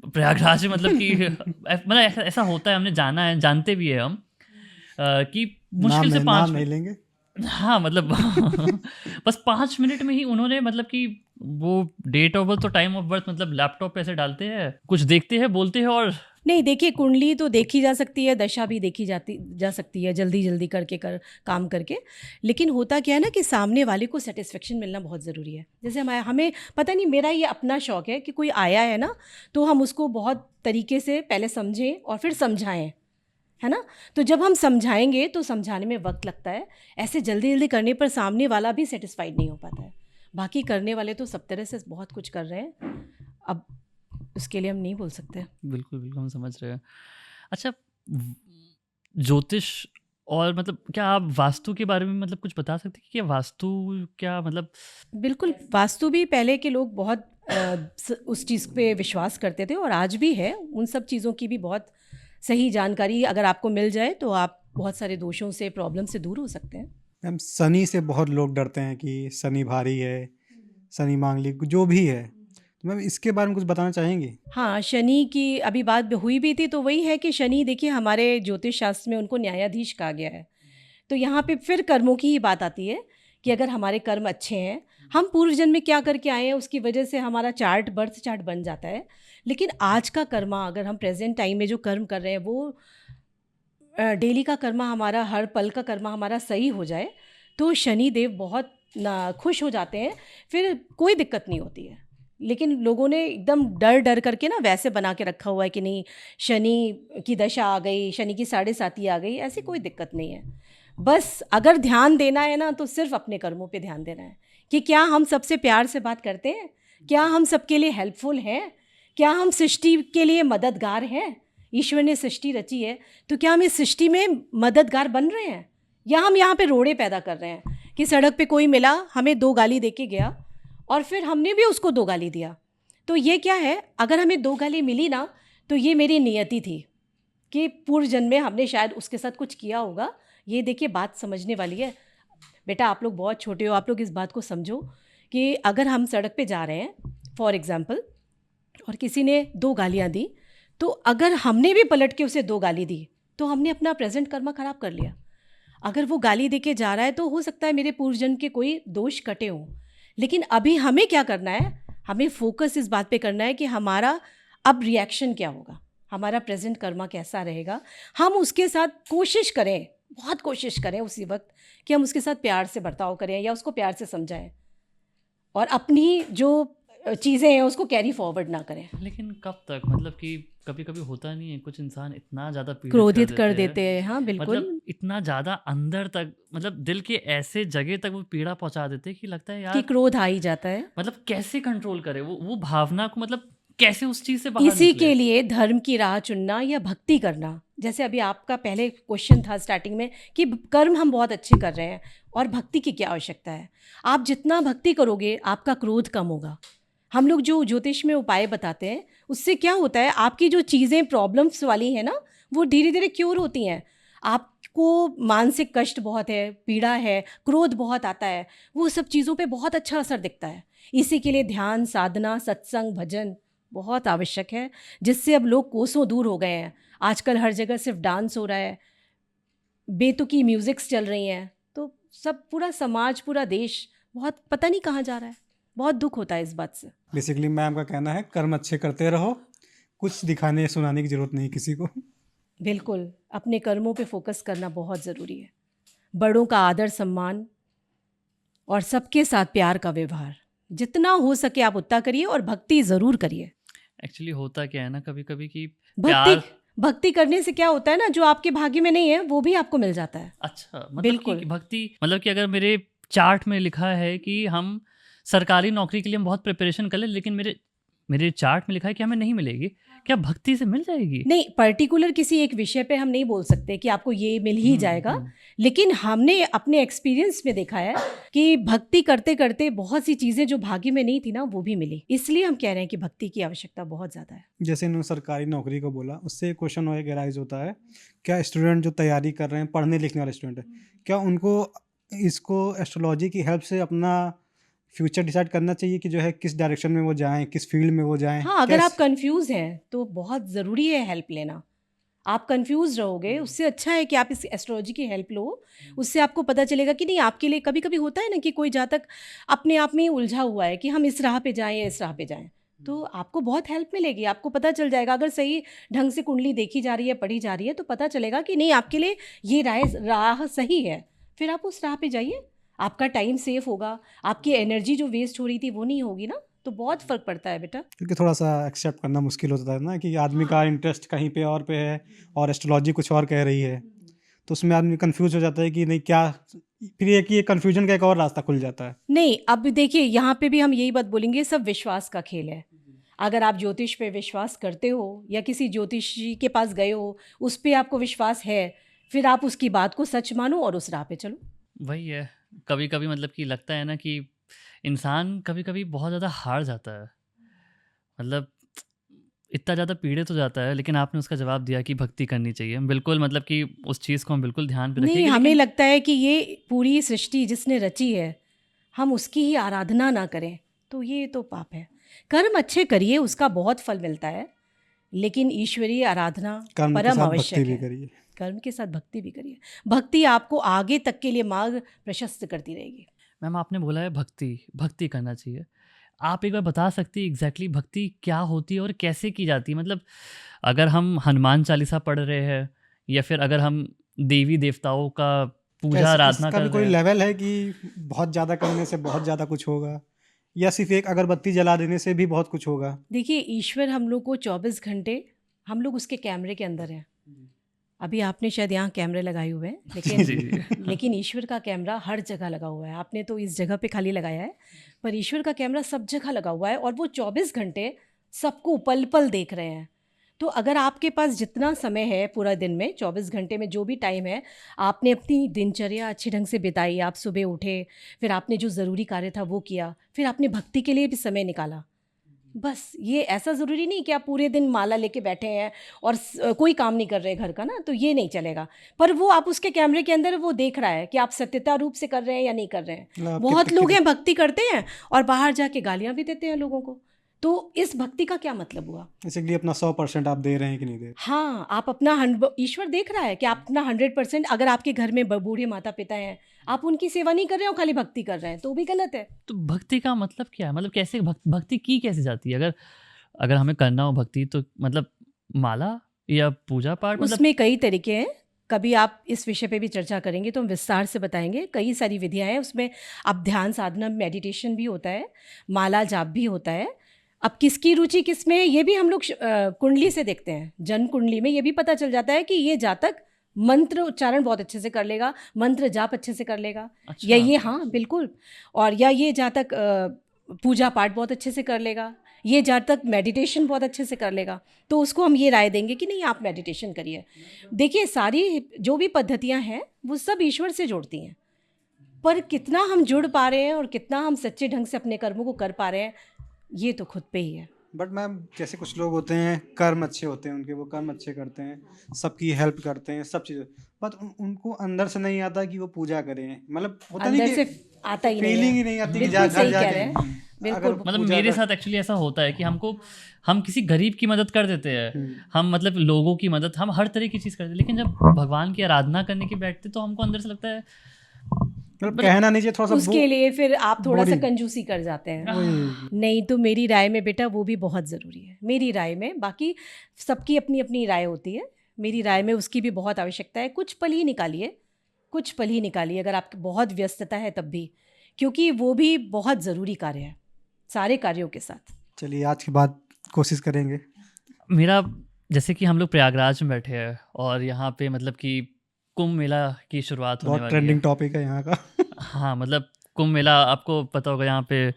प्रयागराज में मतलब कि मतलब ऐसा होता है, हमने जाना है, जानते भी है हम कि मुश्किल से नाम नहीं लेंगे। हाँ मतलब बस 5 मिनट में ही उन्होंने मतलब कि वो डेट ऑफ बर्थ और टाइम ऑफ बर्थ मतलब लैपटॉप पे ऐसे डालते हैं, कुछ देखते हैं, बोलते हैं और नहीं, देखिए कुंडली तो देखी जा सकती है, दशा भी देखी जा सकती है जल्दी काम करके। लेकिन होता क्या है ना कि सामने वाले को सेटिस्फेक्शन मिलना बहुत ज़रूरी है। जैसे हमें पता नहीं, मेरा ये अपना शौक़ है कि कोई आया है ना, तो हम उसको बहुत तरीके से पहले समझें और फिर समझाएं, है ना। तो जब हम समझाएंगे तो समझाने में वक्त लगता है, ऐसे जल्दी करने पर सामने वाला भी सेटिस्फाइड नहीं हो पाता है। बाकी करने वाले तो सब तरह से बहुत कुछ कर रहे हैं, अब उसके लिए हम नहीं बोल सकते। बिल्कुल हम समझ रहे हैं। अच्छा, ज्योतिष और मतलब क्या आप वास्तु के बारे में मतलब कुछ बता सकते हैं कि वास्तु क्या मतलब? बिल्कुल, वास्तु भी पहले के लोग बहुत उस चीज़ पे विश्वास करते थे और आज भी है। उन सब चीज़ों की भी बहुत सही जानकारी अगर आपको मिल जाए तो आप बहुत सारे दोषों से, प्रॉब्लम से दूर हो सकते हैं। मैम, शनि से बहुत लोग डरते हैं कि शनि भारी है, शनि मांगलिक जो भी है, तो मैम इसके बारे में कुछ बताना चाहेंगे? हाँ, शनि की अभी बात हुई भी थी, तो वही है कि शनि देखिए हमारे ज्योतिष शास्त्र में उनको न्यायाधीश कहा गया है। तो यहाँ पे फिर कर्मों की ही बात आती है कि अगर हमारे कर्म अच्छे हैं, हम पूर्व जन्म में क्या करके आए हैं, उसकी वजह से हमारा चार्ट, बर्थ चार्ट बन जाता है। लेकिन आज का कर्मा, अगर हम प्रेजेंट टाइम में जो कर्म कर रहे हैं वो डेली का कर्मा हमारा, हर पल का कर्मा हमारा सही हो जाए, तो शनि देव बहुत खुश हो जाते हैं, फिर कोई दिक्कत नहीं होती है। लेकिन लोगों ने एकदम डर डर करके ना वैसे बना के रखा हुआ है कि नहीं, शनि की दशा आ गई, शनि की 7.5 आ गई, ऐसी कोई दिक्कत नहीं है। बस अगर ध्यान देना है ना तो सिर्फ अपने कर्मों पे ध्यान देना है कि क्या हम सबसे प्यार से बात करते हैं, क्या हम सबके लिए हेल्पफुल हैं, क्या हम सृष्टि के लिए मददगार हैं। ईश्वर ने सृष्टि रची है तो क्या हम इस सृष्टि में मददगार बन रहे हैं, या हम यहाँ पे रोड़े पैदा कर रहे हैं कि सड़क पे कोई मिला, हमें 2 गाली दे के गया और फिर हमने भी उसको 2 गाली दिया। तो ये क्या है, अगर हमें 2 गाली मिली ना तो ये मेरी नियति थी कि पूर्व जन्म में हमने शायद उसके साथ कुछ किया होगा। ये देखिए बात समझने वाली है बेटा, आप लोग बहुत छोटे हो, आप लोग इस बात को समझो कि अगर हम सड़क पे जा रहे हैं फॉर एग्जांपल और किसी ने 2 गालियाँ दी, तो अगर हमने भी पलट के उसे 2 गाली दी तो हमने अपना प्रेजेंट कर्मा खराब कर लिया। अगर वो गाली दे के जा रहा है तो हो सकता है मेरे पूर्व जन्म के कोई दोष कटे हों, लेकिन अभी हमें क्या करना है, हमें फोकस इस बात पे करना है कि हमारा अब रिएक्शन क्या होगा, हमारा प्रेजेंट कर्मा कैसा रहेगा। हम उसके साथ कोशिश करें, बहुत कोशिश करें उसी वक्त कि हम उसके साथ प्यार से बर्ताव करें या उसको प्यार से समझाएं और अपनी जो चीज़ें हैं उसको कैरी फॉरवर्ड ना करें। लेकिन कब तक, मतलब कि कभी कभी होता नहीं है, कुछ इंसान इतना ज़्यादा क्रोधित कर देते हैं, हाँ बिल्कुल, मतलब इतना ज़्यादा अंदर तक, मतलब दिल के ऐसे जगह तक वो पीड़ा पहुंचा देते हैं कि लगता है कि यार क्रोध आ ही जाता है। मतलब कैसे कंट्रोल करे वो भावना को, मतलब कैसे उस चीज़ से बाहर इसी निकले। के लिए धर्म की राह चुनना या भक्ति करना, जैसे अभी आपका पहले क्वेश्चन था स्टार्टिंग में कि कर्म हम बहुत अच्छे कर रहे हैं और भक्ति की क्या आवश्यकता है। आप जितना भक्ति करोगे आपका क्रोध कम होगा। हम लोग जो ज्योतिष में उपाय बताते हैं उससे क्या होता है, आपकी जो चीज़ें प्रॉब्लम्स वाली हैं ना वो धीरे धीरे क्योर होती हैं। आपको मानसिक कष्ट बहुत है, पीड़ा है, क्रोध बहुत आता है, वो सब चीज़ों पे बहुत अच्छा असर दिखता है। इसी के लिए ध्यान, साधना, सत्संग, भजन बहुत आवश्यक है, जिससे अब लोग कोसों दूर हो गए हैं। आजकल हर जगह सिर्फ डांस हो रहा है, बेतुकी म्यूज़िक्स चल रही हैं, तो सब पूरा समाज, पूरा देश बहुत पता नहीं कहाँ जा रहा है। बहुत दुख होता है इस बात से। बेसिकली मैम का कहना है कर्म अच्छे करते रहो, कुछ दिखाने सुनाने की ज़रूरत नहीं किसी को। बिल्कुल, अपने कर्मों पे फोकस करना बहुत ज़रूरी है। बड़ों का आदर सम्मान और सबके साथ प्यार का व्यवहार, जितना हो सके आप उतना करिए और भक्ति ज़रूर करिए। एक्चुअली होता क्या है ना कभी कभी कि भक्ति करने से क्या होता है ना, जो आपके भाग्य में नहीं है वो भी आपको मिल जाता है। अच्छा, मतलब बिल्कुल। कि भक्ति, मतलब कि अगर मेरे चार्ट में लिखा है कि हम सरकारी नौकरी के लिए हम बहुत प्रिपरेशन कर लें, लेकिन मेरे चार्ट में लिखा है कि हमें नहीं मिलेगी, क्या भक्ति से मिल जाएगी? नहीं, पर्टिकुलर किसी एक विषय पे हम नहीं बोल सकते कि आपको ये मिल ही जाएगा, लेकिन हमने अपने एक्सपीरियंस में देखा है कि भक्ति करते करते बहुत सी चीज़ें जो भाग्य में नहीं थी ना वो भी मिली। इसलिए हम कह रहे हैं कि भक्ति की आवश्यकता बहुत ज़्यादा है। जैसे इन्होंने सरकारी नौकरी को बोला, उससे क्वेश्चन एक राइज होता है, क्या स्टूडेंट जो तैयारी कर रहे हैं, पढ़ने लिखने वाले स्टूडेंट है, क्या उनको इसको एस्ट्रोलॉजी की हेल्प से अपना फ्यूचर डिसाइड करना चाहिए कि जो है किस डायरेक्शन में वो जाएं, किस फील्ड में वो जाएं? हाँ, अगर आप कंफ्यूज हैं तो बहुत ज़रूरी है हेल्प लेना। आप कंफ्यूज रहोगे, उससे अच्छा है कि आप इस एस्ट्रोलॉजी की हेल्प लो। उससे आपको पता चलेगा कि नहीं, आपके लिए कभी कभी होता है ना कि कोई जातक अपने आप में ही उलझा हुआ है कि हम इस राह पे जाएं या इस राह पे जाएं, तो आपको बहुत हेल्प मिलेगी। आपको पता चल जाएगा, अगर सही ढंग से कुंडली देखी जा रही है, पढ़ी जा रही है, तो पता चलेगा कि नहीं आपके लिए ये राह सही है, फिर आप उस राह पे जाइए। आपका टाइम सेफ होगा, आपकी एनर्जी जो वेस्ट हो रही थी वो नहीं होगी ना, तो बहुत फ़र्क पड़ता है बेटा। क्योंकि थोड़ा सा एक्सेप्ट करना मुश्किल होता है ना कि आदमी का इंटरेस्ट कहीं पे और पे है और एस्ट्रोलॉजी कुछ और कह रही है, तो उसमें आदमी कंफ्यूज हो जाता है कि नहीं क्या, फिर ये कि ये कन्फ्यूजन का एक और रास्ता खुल जाता है। नहीं, अब देखिए यहाँ पे भी हम यही बात बोलेंगे, सब विश्वास का खेल है। अगर आप ज्योतिष पे विश्वास करते हो या किसी ज्योतिषी के पास गए हो, उस पर आपको विश्वास है, फिर आप उसकी बात को सच मानो और उस राह पे चलो। वही है, कभी कभी मतलब कि लगता है ना कि इंसान कभी कभी बहुत ज़्यादा हार जाता है, मतलब इतना ज़्यादा पीड़ित हो जाता है। लेकिन आपने उसका जवाब दिया कि भक्ति करनी चाहिए, बिल्कुल, मतलब कि उस चीज़ को हम बिल्कुल ध्यान पे रखेंगे। नहीं, हमें लगता है कि ये पूरी सृष्टि जिसने रची है, हम उसकी ही आराधना ना करें तो ये तो पाप है। कर्म अच्छे करिए, उसका बहुत फल मिलता है, लेकिन ईश्वरीय आराधना परम आवश्यक है। करिए, कर्म के साथ भक्ति भी करिए। भक्ति आपको आगे तक के लिए मार्ग प्रशस्त करती रहेगी। मैम, आपने बोला है भक्ति करना चाहिए, आप एक बार बता सकती है एग्जैक्टली भक्ति क्या होती है और कैसे की जाती है? मतलब अगर हम हनुमान चालीसा पढ़ रहे हैं या फिर अगर हम देवी देवताओं का पूजा आराधना कर इसका भी रहे कोई हैं, लेवल है कि बहुत ज़्यादा करने से बहुत ज़्यादा कुछ होगा, या सिर्फ एक अगरबत्ती जला देने से भी बहुत कुछ होगा? देखिए, ईश्वर हम लोग को 24 घंटे हम लोग उसके कैमरे के अंदर हैं। अभी आपने शायद यहाँ कैमरे लगाए हुए हैं, जी लेकिन जी लेकिन ईश्वर का कैमरा हर जगह लगा हुआ है। आपने तो इस जगह पे खाली लगाया है, पर ईश्वर का कैमरा सब जगह लगा हुआ है और वो 24 घंटे सबको पल पल देख रहे हैं। तो अगर आपके पास जितना समय है पूरा दिन में, 24 घंटे में जो भी टाइम है, आपने अपनी दिनचर्या अच्छे ढंग से बिताई, आप सुबह उठे, फिर आपने जो ज़रूरी कार्य था वो किया, फिर आपने भक्ति के लिए भी समय निकाला। बस ये ऐसा ज़रूरी नहीं कि आप पूरे दिन माला लेके बैठे हैं और कोई काम नहीं कर रहे घर का ना, तो ये नहीं चलेगा। पर वो आप उसके कैमरे के अंदर वो देख रहा है कि आप सत्यता रूप से कर रहे हैं या नहीं कर रहे हैं। मतलब आपके बहुत लोग कितने- हैं भक्ति करते हैं और बाहर जाके गालियाँ भी देते हैं लोगों को, तो इस भक्ति का क्या मतलब हुआ? बेसिकली अपना 100% आप दे रहे हैं कि नहीं दे रहे? हाँ, आप अपना ईश्वर देख रहा है कि आप अपना 100%, अगर आपके घर में बूढ़े माता पिता हैं, आप उनकी सेवा नहीं कर रहे हो, खाली भक्ति कर रहे हैं, तो भी गलत है। तो भक्ति का मतलब क्या है? मतलब कैसे भक्ति की कैसे जाती है? अगर अगर हमें करना हो भक्ति तो मतलब माला या पूजा पाठ, मतलब उसमें कई तरीके हैं। कभी आप इस विषय पे भी चर्चा करेंगे तो हम विस्तार से बताएंगे। कई सारी विधियां हैं उसमें। अब ध्यान साधना मेडिटेशन भी होता है, माला जाप भी होता है। अब किसकी रुचि किस में है ये भी हम लोग कुंडली से देखते हैं। जन्म कुंडली में ये भी पता चल जाता है कि ये जातक मंत्र उच्चारण बहुत अच्छे से कर लेगा, मंत्र जाप अच्छे से कर लेगा, अच्छा, या ये, हाँ बिल्कुल, और या ये जातक पूजा पाठ बहुत अच्छे से कर लेगा, ये जातक मेडिटेशन बहुत अच्छे से कर लेगा, तो उसको हम ये राय देंगे कि नहीं आप मेडिटेशन करिए। देखिए, सारी जो भी पद्धतियां हैं वो सब ईश्वर से जोड़ती हैं, पर कितना हम जुड़ पा रहे हैं और कितना हम सच्चे ढंग से अपने कर्मों को कर पा रहे हैं, ये तो खुद पे ही है। बट मैम, जैसे कुछ लोग होते हैं कर्म अच्छे होते हैं उनके, वो कर्म अच्छे करते हैं, सबकी हेल्प करते हैं, सब चीज़ें, बट उनको अंदर से नहीं आता कि वो पूजा करें। मतलब होता अंदर नहीं से कि आता ही नहीं फीलिंग है। ही नहीं आती कि बिल्कुल जा घर सही कह जाके रहे हैं, बिल्कुल। अगर मतलब पूजा मेरे कर- साथ एक्चुअली ऐसा होता है कि हम किसी गरीब की मदद कर देते हैं, हम मतलब लोगों की मदद, हम हर तरह की चीज़ करते हैं, लेकिन जब भगवान की आराधना करने की बैठते तो हमको अंदर से लगता है मतलब कहना नहीं चाहिए थोड़ा सा उसके लिए फिर आप थोड़ा सा boring। कंजूसी कर जाते हैं। वही। नहीं, तो मेरी राय में बेटा वो भी बहुत ज़रूरी है, मेरी राय में। बाकी सबकी अपनी अपनी राय होती है, मेरी राय में उसकी भी बहुत आवश्यकता है। कुछ पल ही निकालिए, कुछ पल ही निकालिए, अगर आपकी बहुत व्यस्तता है तब भी, क्योंकि वो भी बहुत ज़रूरी कार्य है सारे कार्यों के साथ। चलिए आज के बाद कोशिश करेंगे। मेरा, जैसे कि हम लोग प्रयागराज में बैठे हैं और यहाँ पे मतलब कि कुंभ मेला की शुरुआत होने बहुत वाली ट्रेंडिंग है। टॉपिक है यहाँ का। हाँ, मतलब कुंभ मेला आपको पता होगा, यहाँ पे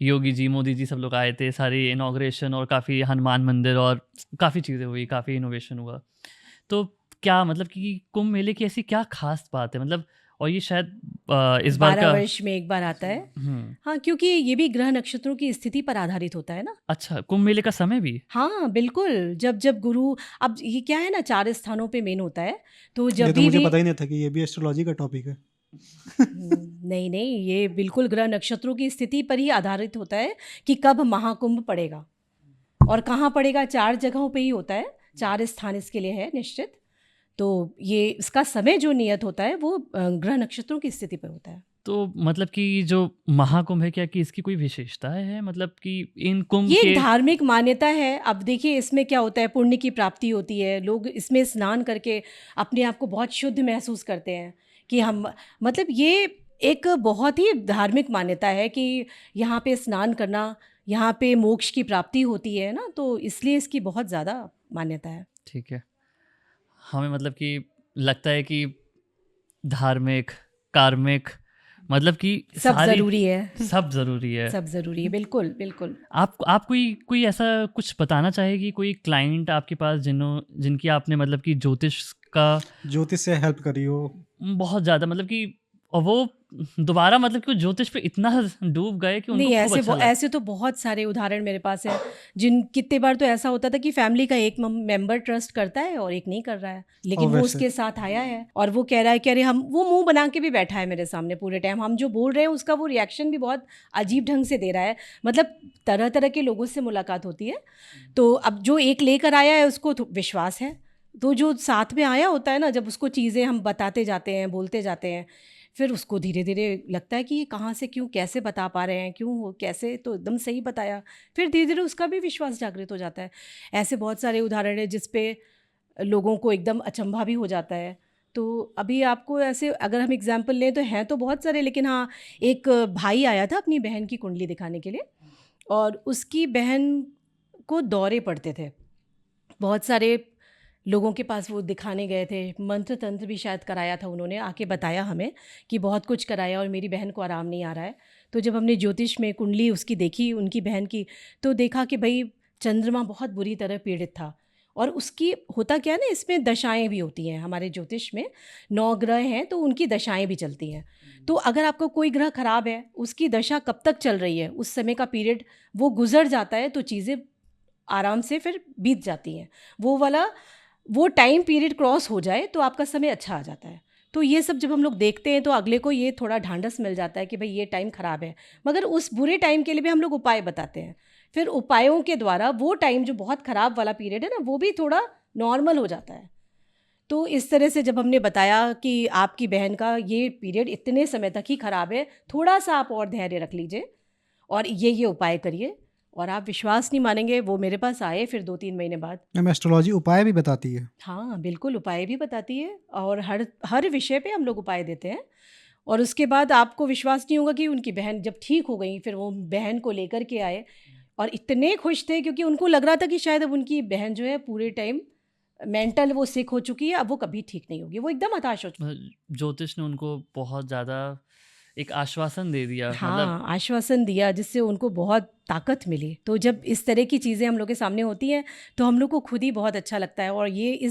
योगी जी, मोदी जी सब लोग आए थे, सारी इनॉग्रेशन और काफ़ी हनुमान मंदिर और काफ़ी चीज़ें हुई, काफ़ी इनोवेशन हुआ। तो क्या मतलब कि कुंभ मेले की ऐसी क्या खास बात है? मतलब, और ये शायद इस बार 12 का वर्ष में एक बार आता है। हाँ, क्योंकि ये भी ग्रह नक्षत्रों की स्थिति पर आधारित होता है ना। अच्छा, कुंभ मेले का समय भी? हाँ बिल्कुल, जब जब गुरु, अब ये क्या है ना, 4 स्थानों पे मेन होता है, तो ये जब तो मुझे भी पता ही नहीं था कि ये भी एस्ट्रोलॉजी का टॉपिक है। नहीं नहीं, ये बिल्कुल ग्रह नक्षत्रों की स्थिति पर ही आधारित होता है कि कब महाकुंभ पड़ेगा और कहाँ पड़ेगा। 4 जगहों पे ही होता है, 4 स्थान इसके लिए है निश्चित। तो ये इसका समय जो नियत होता है वो ग्रह नक्षत्रों की स्थिति पर होता है। तो मतलब कि जो महाकुंभ है, क्या कि इसकी कोई विशेषता है? मतलब कि इन कुंभ ये के एक धार्मिक मान्यता है। अब देखिए, इसमें क्या होता है, पुण्य की प्राप्ति होती है, लोग इसमें स्नान करके अपने आप को बहुत शुद्ध महसूस करते हैं कि हम, मतलब ये एक बहुत ही धार्मिक मान्यता है कि यहाँ पे स्नान करना, यहाँ पे मोक्ष की प्राप्ति होती है ना, तो इसलिए इसकी बहुत ज़्यादा मान्यता है। ठीक है, हमें मतलब कि लगता है कि धार्मिक, कार्मिक, मतलब कि सब सारी ज़रूरी है, सब ज़रूरी है। सब ज़रूरी है, बिल्कुल बिल्कुल। आप कोई ऐसा कुछ बताना चाहेगी? कोई क्लाइंट आपके पास जिनकी आपने मतलब कि ज्योतिष से हेल्प करी हो? बहुत ज़्यादा, मतलब कि, और वो दोबारा मतलब कि वो ज्योतिष पे इतना डूब गए कि उनको नहीं, खूब अच्छा लगा। ऐसे तो बहुत सारे उदाहरण मेरे पास हैं। कितने बार तो ऐसा होता था कि फैमिली का एक मेंबर ट्रस्ट करता है और एक नहीं कर रहा है, लेकिन वो वैसे। उसके साथ आया है और वो कह रहा है कि अरे हम, वो मुंह बना के भी बैठा है मेरे सामने पूरे टाइम, हम जो बोल रहे हैं उसका वो रिएक्शन भी बहुत अजीब ढंग से दे रहा है। मतलब तरह तरह के लोगों से मुलाकात होती है, तो अब जो एक लेकर आया है उसको तो विश्वास है, तो जो साथ में आया होता है ना, जब उसको चीज़ें हम बताते जाते हैं, बोलते जाते हैं, फिर उसको धीरे धीरे लगता है कि ये कहाँ से, क्यों, कैसे बता पा रहे हैं, क्यों, कैसे, तो एकदम सही बताया। फिर धीरे धीरे उसका भी विश्वास जागृत हो जाता है। ऐसे बहुत सारे उदाहरण हैं जिस पे लोगों को एकदम अचंभा भी हो जाता है। तो अभी आपको ऐसे अगर हम एग्जाम्पल लें तो हैं तो बहुत सारे, लेकिन हाँ, एक भाई आया था अपनी बहन की कुंडली दिखाने के लिए, और उसकी बहन को दौरे पड़ते थे। बहुत सारे लोगों के पास वो दिखाने गए थे, मंत्र तंत्र भी शायद कराया था उन्होंने, आके बताया हमें कि बहुत कुछ कराया और मेरी बहन को आराम नहीं आ रहा है। तो जब हमने ज्योतिष में कुंडली उसकी देखी, उनकी बहन की, तो देखा कि भाई चंद्रमा बहुत बुरी तरह पीड़ित था। और उसकी होता क्या है ना, इसमें दशाएं भी होती हैं, हमारे ज्योतिष में 9 ग्रह हैं तो उनकी दशाएं भी चलती हैं। तो अगर आपका कोई ग्रह खराब है, उसकी दशा कब तक चल रही है, उस समय का पीरियड वो गुजर जाता है तो चीज़ें आराम से फिर बीत जाती हैं। वो टाइम पीरियड क्रॉस हो जाए तो आपका समय अच्छा आ जाता है। तो ये सब जब हम लोग देखते हैं तो अगले को ये थोड़ा ढांढस मिल जाता है कि भाई ये टाइम ख़राब है, मगर उस बुरे टाइम के लिए भी हम लोग उपाय बताते हैं। फिर उपायों के द्वारा वो टाइम जो बहुत ख़राब वाला पीरियड है ना, वो भी थोड़ा नॉर्मल हो जाता है। तो इस तरह से जब हमने बताया कि आपकी बहन का ये पीरियड इतने समय तक ही ख़राब है, थोड़ा सा आप और धैर्य रख लीजिए और ये उपाय करिए, और आप विश्वास नहीं मानेंगे, वो मेरे पास आए फिर 2-3 महीने बाद। मैम एस्ट्रोलॉजी उपाय भी बताती है? हाँ बिल्कुल, उपाय भी बताती है और हर विषय पे हम लोग उपाय देते हैं। और उसके बाद आपको विश्वास नहीं होगा कि उनकी बहन जब ठीक हो गई, फिर वो बहन को लेकर के आए और इतने खुश थे, क्योंकि उनको लग रहा था कि शायद अब उनकी बहन जो है पूरे टाइम मेंटल वो सिक हो चुकी है, अब वो कभी ठीक नहीं होगी, वो एकदम हताश हो चुकी। ज्योतिष ने उनको बहुत ज़्यादा एक आश्वासन दे दिया, मतलब हाँ, आश्वासन दिया जिससे उनको बहुत ताकत मिली। तो जब इस तरह की चीज़ें हम लोग के सामने होती हैं तो हम लोग को खुद ही बहुत अच्छा लगता है, और ये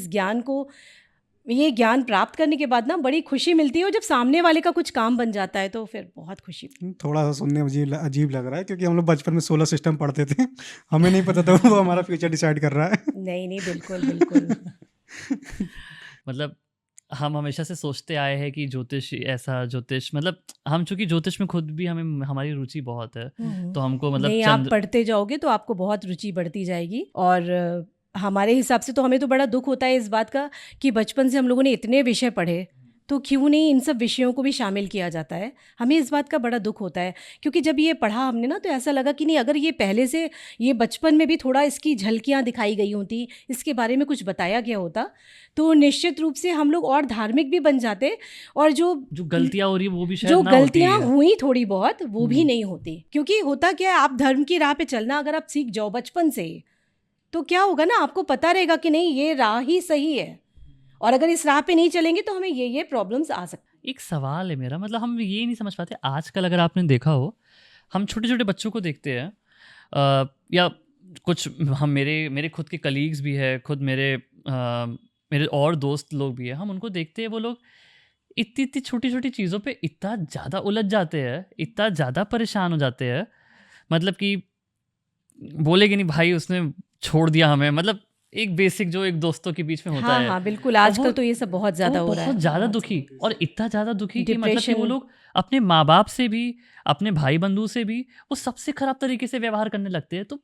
ज्ञान प्राप्त करने के बाद ना बड़ी खुशी मिलती है, और जब सामने वाले का कुछ काम बन जाता है तो फिर बहुत खुशी। थोड़ा सा सुनने में अजीब लग रहा है, क्योंकि हम लोग बचपन में सोलर सिस्टम पढ़ते थे, हमें नहीं पता था वो हमारा फ्यूचर डिसाइड कर रहा है। नहीं, बिल्कुल बिल्कुल। मतलब हम हमेशा से सोचते आए हैं कि ज्योतिष मतलब हम चूंकि ज्योतिष में खुद भी हमारी रुचि बहुत है, तो हमको मतलब नहीं, आप पढ़ते जाओगे तो आपको बहुत रुचि बढ़ती जाएगी। और हमारे हिसाब से तो हमें तो बड़ा दुख होता है इस बात का कि बचपन से हम लोगों ने इतने विषय पढ़े, तो क्यों नहीं इन सब विषयों को भी शामिल किया जाता है। हमें इस बात का बड़ा दुख होता है, क्योंकि जब ये पढ़ा हमने ना तो ऐसा लगा कि नहीं, अगर ये पहले से ये बचपन में भी थोड़ा इसकी झलकियाँ दिखाई गई होती, इसके बारे में कुछ बताया गया होता, तो निश्चित रूप से हम लोग और धार्मिक भी बन जाते, और जो गलतियाँ हो रही वो भी शायद जो ना गलतियाँ होती है। हुई थोड़ी बहुत वो भी नहीं होती। क्योंकि होता क्या है, आप धर्म की राह पे चलना अगर आप सीख जाओ बचपन से, तो क्या होगा ना, आपको पता रहेगा कि नहीं ये राह ही सही है, और अगर इस राह पे नहीं चलेंगे तो हमें ये प्रॉब्लम्स आ सकती। एक सवाल है मेरा, मतलब हम ये नहीं समझ पाते आजकल, अगर आपने देखा हो, हम छोटे छोटे बच्चों को देखते हैं, या कुछ हम मेरे खुद के कलीग्स भी है, खुद मेरे और दोस्त लोग भी है, हम उनको देखते हैं, वो लोग इतनी इतनी छोटी छोटी चीज़ों पे इतना ज़्यादा उलझ जाते हैं, इतना ज़्यादा परेशान हो जाते हैं, मतलब कि बोलेगे नहीं भाई उसने छोड़ दिया हमें, मतलब एक बेसिक जो एक दोस्तों के बीच में होता है। हाँ बिल्कुल, आजकल तो ये सब बहुत ज़्यादा हो रहा है, बहुत ज़्यादा दुखी, और इतना ज़्यादा दुखी कि मतलब कि डिप्रेशन। वो लोग अपने माँ बाप से भी, अपने भाई बंधु से भी वो सबसे खराब तरीके से व्यवहार करने लगते हैं। तो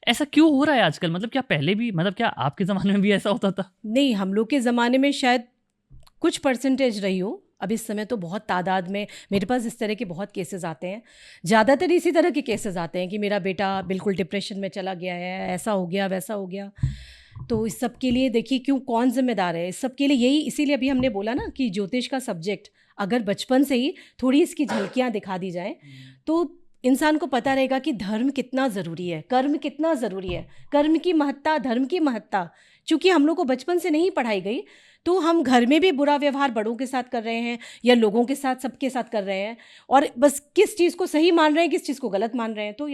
ऐसा क्यों हो रहा है आजकल? मतलब क्या पहले भी, मतलब क्या आपके ज़माने में भी ऐसा होता था? नहीं, हम लोग के ज़माने में शायद कुछ परसेंटेज रही हो, अब इस समय तो बहुत तादाद में मेरे पास इस तरह के बहुत केसेस आते हैं। ज़्यादातर इसी तरह के केसेस आते हैं कि मेरा बेटा बिल्कुल डिप्रेशन में चला गया है, ऐसा हो गया वैसा हो गया। तो इस सब के लिए देखिए कौन जिम्मेदार है इस सब के लिए, इसीलिए अभी हमने बोला ना कि ज्योतिष का सब्जेक्ट अगर बचपन से ही थोड़ी इसकी झलकियाँ दिखा दी जाएँ तो इंसान को पता रहेगा कि धर्म कितना ज़रूरी है, कर्म कितना ज़रूरी है, कर्म की महत्ता, धर्म की महत्ता। चूँकि हम लोग को बचपन से नहीं पढ़ाई गई, तो हम घर में भी बुरा व्यवहार बड़ों के साथ कर रहे हैं या लोगों के साथ, सबके साथ कर रहे हैं, और बस किस चीज़ को सही मान रहे हैं, किस चीज़ को गलत मान रहे हैं। तो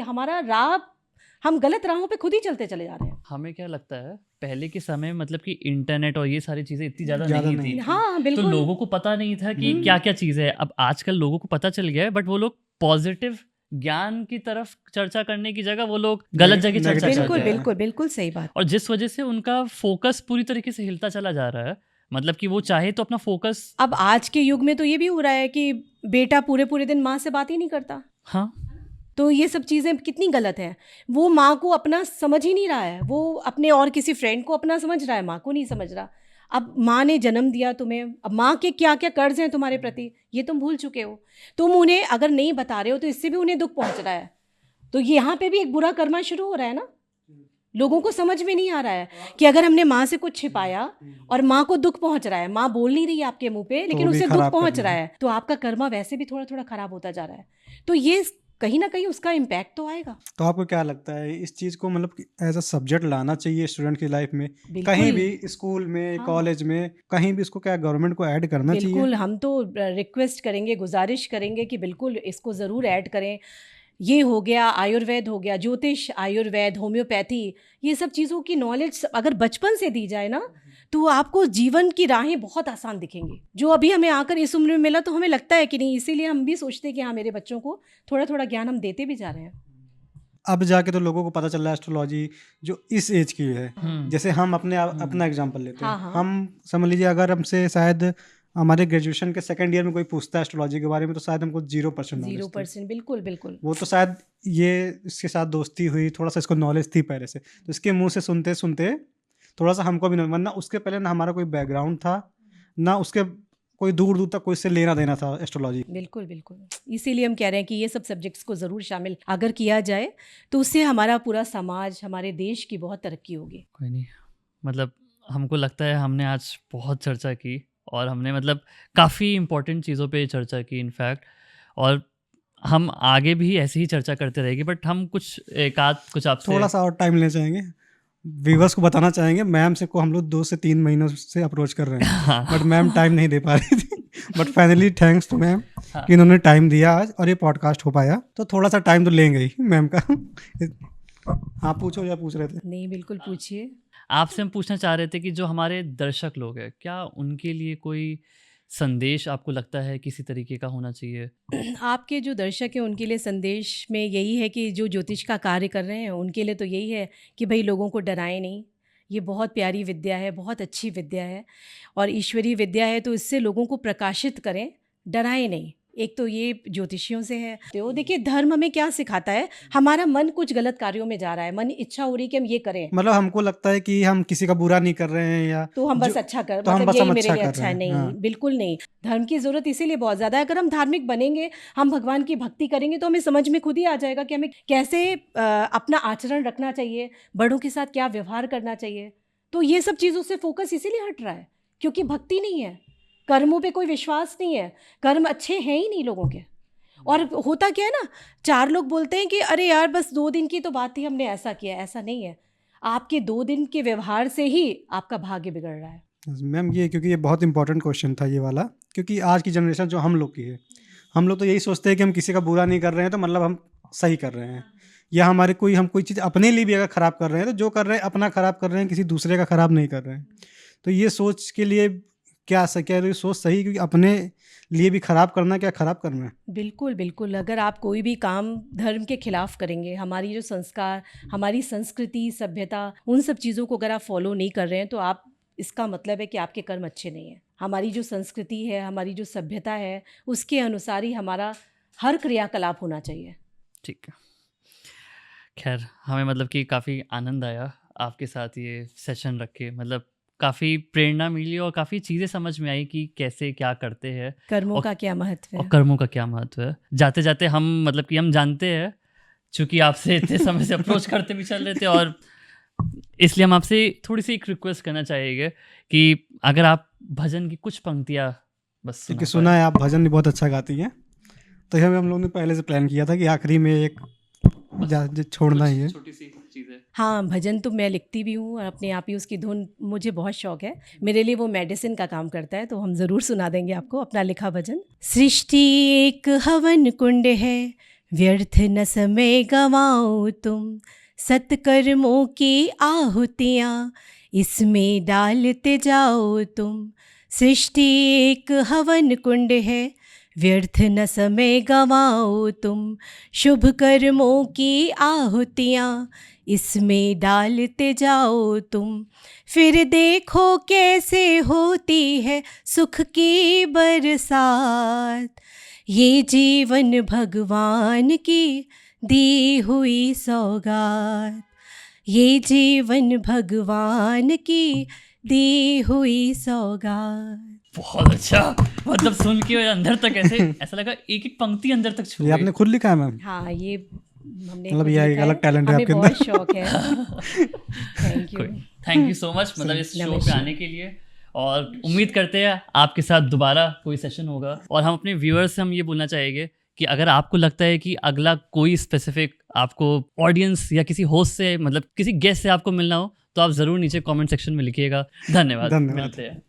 हम गलत राहों पे खुद ही चलते चले जा रहे हैं। हमें क्या लगता है, पहले के समय मतलब कि इंटरनेट और ये सारी चीज़ें इतनी ज़्यादा नहीं थी। हाँ तो बिल्कुल, लोगों को पता नहीं था कि क्या क्या चीज़ है। अब आजकल लोगों को पता चल गया है, बट वो लोग पॉजिटिव ज्ञान की तरफ चर्चा करने की जगह वो लोग गलत जगह चर्चा करते बिल्कुल हैं। बिल्कुल बिल्कुल सही बात। और जिस वजह से उनका फोकस पूरी तरीके से हिलता चला जा रहा है, मतलब कि वो चाहे तो अपना फोकस, अब आज के युग में तो ये भी हो रहा है कि बेटा पूरे पूरे दिन माँ से बात ही नहीं करता। हाँ, तो ये सब चीज़ें कितनी गलत हैं। वो माँ को अपना समझ ही नहीं रहा है, वो अपने और किसी फ्रेंड को अपना समझ रहा है, माँ को नहीं समझ रहा। अब माँ ने जन्म दिया तुम्हें, अब माँ के क्या क्या कर्ज हैं तुम्हारे प्रति ये तुम भूल चुके हो। तुम उन्हें अगर नहीं बता रहे हो तो इससे भी उन्हें दुख पहुँच रहा है। तो यहाँ पे भी एक बुरा कर्मा शुरू हो रहा है ना। लोगों को समझ में नहीं आ रहा है कि अगर हमने माँ से कुछ छिपाया और माँ को दुख पहुंच रहा है, माँ बोल नहीं रही है आपके मुंह पे लेकिन भी उसे दुख खराब पहुंच करना रहा है। है, तो आपका कर्मा वैसे भी थोड़ा थोड़ा खराब होता जा रहा है। तो ये कहीं ना कहीं उसका इम्पैक्ट तो आएगा। तो आपको क्या लगता है इस चीज़ को मतलब एज अ सब्जेक्ट लाना चाहिए स्टूडेंट की लाइफ में, बिल्कुल। कहीं भी स्कूल में, हाँ। कॉलेज में, कहीं भी इसको क्या गवर्नमेंट को ऐड करना चाहिए? बिल्कुल, हम तो रिक्वेस्ट करेंगे, गुजारिश करेंगे कि बिल्कुल इसको ज़रूर ऐड करें। ये हो गया, आयुर्वेद हो गया, ज्योतिष, आयुर्वेद, होम्योपैथी, ये सब चीज़ों की नॉलेज अगर बचपन से दी जाए ना, तो आपको जीवन की राहें बहुत आसान दिखेंगी। जो अभी हमें आकर इस उम्र में मिला तो हमें लगता है कि नहीं, इसीलिए हम भी सोचते हैं कि हाँ, मेरे बच्चों को थोड़ा थोड़ा ज्ञान हम देते भी जा रहे हैं। अब जाके तो लोगों को पता चल रहा है एस्ट्रोलॉजी जो इस एज की है। जैसे हम अपना एग्जांपल लेते हैं, हाँ, हाँ। हम समझ लीजिए अगर हमसे शायद हमारे ग्रेजुएशन के सेकंड ईयर में कोई पूछता है एस्ट्रोलॉजी के बारे में तो शायद हमको 0% नॉलेज 0%, बिल्कुल बिल्कुल। वो तो शायद ये इसके साथ दोस्ती हुई, थोड़ा सा इसको नॉलेज थी पहले से, तो इसके मुंह से सुनते सुनते थोड़ा सा हमको भी नहीं, वरना उसके पहले ना हमारा कोई बैकग्राउंड था, ना उसके कोई दूर दूर तक कोई से लेना देना था एस्ट्रोलॉजी। बिल्कुल बिल्कुल, इसीलिए हम कह रहे हैं कि ये सब सब्जेक्ट्स को ज़रूर शामिल अगर किया जाए तो उससे हमारा पूरा समाज, हमारे देश की बहुत तरक्की होगी। कोई नहीं, मतलब हमको लगता है हमने आज बहुत चर्चा की और हमने मतलब काफ़ी इम्पोर्टेंट चीज़ों पे चर्चा की इनफैक्ट, और हम आगे भी ऐसे ही चर्चा करते रहेंगे। बट हम कुछ आपसे थोड़ा सा और टाइम लेना चाहेंगे, व्यूवर्स को बताना चाहेंगे मैम से को हम लोग 2 से 3 महीनों से अप्रोच कर रहे हैं बट मैम टाइम नहीं दे पा रही थी, but finally thanks to ma'am कि इन्होंने टाइम दिया आज और ये पॉडकास्ट हो पाया। तो थोड़ा सा टाइम तो लेंगे ही मैम का। हाँ पूछो, या पूछ रहे थे? नहीं, बिल्कुल पूछिए। आपसे हम पूछना चाह रहे थे कि जो हमारे दर्शक लोग हैं, क्या उनके लिए कोई संदेश आपको लगता है किसी तरीके का होना चाहिए? आपके जो दर्शक हैं उनके लिए संदेश में यही है कि जो ज्योतिष का कार्य कर रहे हैं उनके लिए तो यही है कि भाई लोगों को डराएं नहीं। ये बहुत प्यारी विद्या है, बहुत अच्छी विद्या है और ईश्वरीय विद्या है, तो इससे लोगों को प्रकाशित करें, डराएं नहीं। एक तो ये ज्योतिषियों से है। तो देखिए धर्म हमें क्या सिखाता है, हमारा मन कुछ गलत कार्यों में जा रहा है, मन इच्छा हो रही है कि हम ये करें, मतलब हमको लगता है कि हम किसी का बुरा नहीं कर रहे हैं या तो हम बस अच्छा कर, तो हम मतलब बस यही हम मेरे अच्छा लिए कर अच्छा रहे है। हैं। नहीं, हाँ। बिल्कुल नहीं। धर्म की ज़रूरत इसीलिए बहुत ज़्यादा है, अगर हम धार्मिक बनेंगे, हम भगवान की भक्ति करेंगे तो हमें समझ में खुद ही आ जाएगा कि हमें कैसे अपना आचरण रखना चाहिए, बड़ों के साथ क्या व्यवहार करना चाहिए। तो ये सब चीज़ों से फोकस इसीलिए हट रहा है क्योंकि भक्ति नहीं है, कर्मों पे कोई विश्वास नहीं है, कर्म अच्छे हैं ही नहीं लोगों के। और होता क्या है ना, 4 लोग बोलते हैं कि अरे यार बस 2 दिन की तो बात थी, हमने ऐसा किया। ऐसा नहीं है, आपके 2 दिन के व्यवहार से ही आपका भाग्य बिगड़ रहा है। मैम ये क्योंकि ये बहुत इंपॉर्टेंट क्वेश्चन था ये वाला, क्योंकि आज की जनरेशन जो हम लोग की है, हम लोग तो यही सोचते हैं कि हम किसी का बुरा नहीं कर रहे हैं तो मतलब हम सही कर रहे हैं, या हमारे हम कोई चीज़ अपने लिए भी अगर ख़राब कर रहे हैं तो जो कर रहे हैं अपना ख़राब कर रहे हैं, किसी दूसरे का ख़राब नहीं कर रहे हैं। तो ये सोच के लिए क्या सोच सही, क्योंकि अपने लिए भी खराब करना क्या खराब करना है? बिल्कुल बिल्कुल, अगर आप कोई भी काम धर्म के खिलाफ करेंगे, हमारी जो संस्कार, हमारी संस्कृति, सभ्यता, उन सब चीज़ों को अगर आप फॉलो नहीं कर रहे हैं तो आप, इसका मतलब है कि आपके कर्म अच्छे नहीं हैं। हमारी जो संस्कृति है, हमारी जो सभ्यता है, उसके अनुसार ही हमारा हर क्रियाकलाप होना चाहिए। ठीक है, खैर हमें मतलब कि काफ़ी आनंद आया आपके साथ ये सेशन रख के, मतलब काफ़ी प्रेरणा मिली और काफ़ी चीज़ें समझ में आई कि कैसे क्या करते हैं, कर्मों का क्या महत्व और है। कर्मों का क्या महत्व है। जाते जाते हम मतलब कि हम जानते हैं, चूँकि आपसे इतने समय से अप्रोच करते भी चल रहे थे, और इसलिए हम आपसे थोड़ी सी एक रिक्वेस्ट करना चाहेंगे कि अगर आप भजन की कुछ पंक्तियाँ बस क्योंकि सुना है आप भजन भी बहुत अच्छा गाती हैं, तो ये हम लोगों ने पहले से प्लान किया था कि आखिरी में एक छोड़ना ही है। छोटी सी चीज़ है। हाँ, भजन तो मैं लिखती भी हूँ और अपने आप ही उसकी धुन, मुझे बहुत शौक है, मेरे लिए वो मेडिसिन का काम करता है, तो हम ज़रूर सुना देंगे आपको अपना लिखा भजन। सृष्टि एक हवन कुंड है, व्यर्थ न समय गवाओ तुम, सत्कर्मों की आहुतियाँ इसमें डालते जाओ तुम। सृष्टि एक हवन कुंड है, व्यर्थ न समय गवाओ तुम, शुभ कर्मों की आहुतियाँ इसमें डालते जाओ तुम। फिर देखो कैसे होती है सुख की बरसात, ये जीवन भगवान की दी हुई सौगात, ये जीवन भगवान की दी हुई सौगात। बहुत अच्छा, मतलब सुन के अंदर तक ऐसा लगा एक एक पंक्ति अंदर तक छू ये आपने खुद लिखा है मैम? हाँ, ये हमने मतलब खुद ये एक लिखा है, अलग टैलेंट है हमें आपके बहुत अंदर। शौक है। Thank you. Thank you so much, मतलब इस शो पे नमस्कार। आने के लिए। और उम्मीद करते हैं आपके साथ दोबारा कोई सेशन होगा। और हम अपने व्यूअर्स से हम ये बोलना चाहेंगे कि अगर आपको लगता है कि अगला कोई स्पेसिफिक आपको ऑडियंस या किसी होस्ट से, मतलब किसी गेस्ट से आपको मिलना हो, तो आप ज़रूर नीचे कमेंट सेक्शन में लिखिएगा। धन्यवाद। धन्यवाद। मिलते हैं।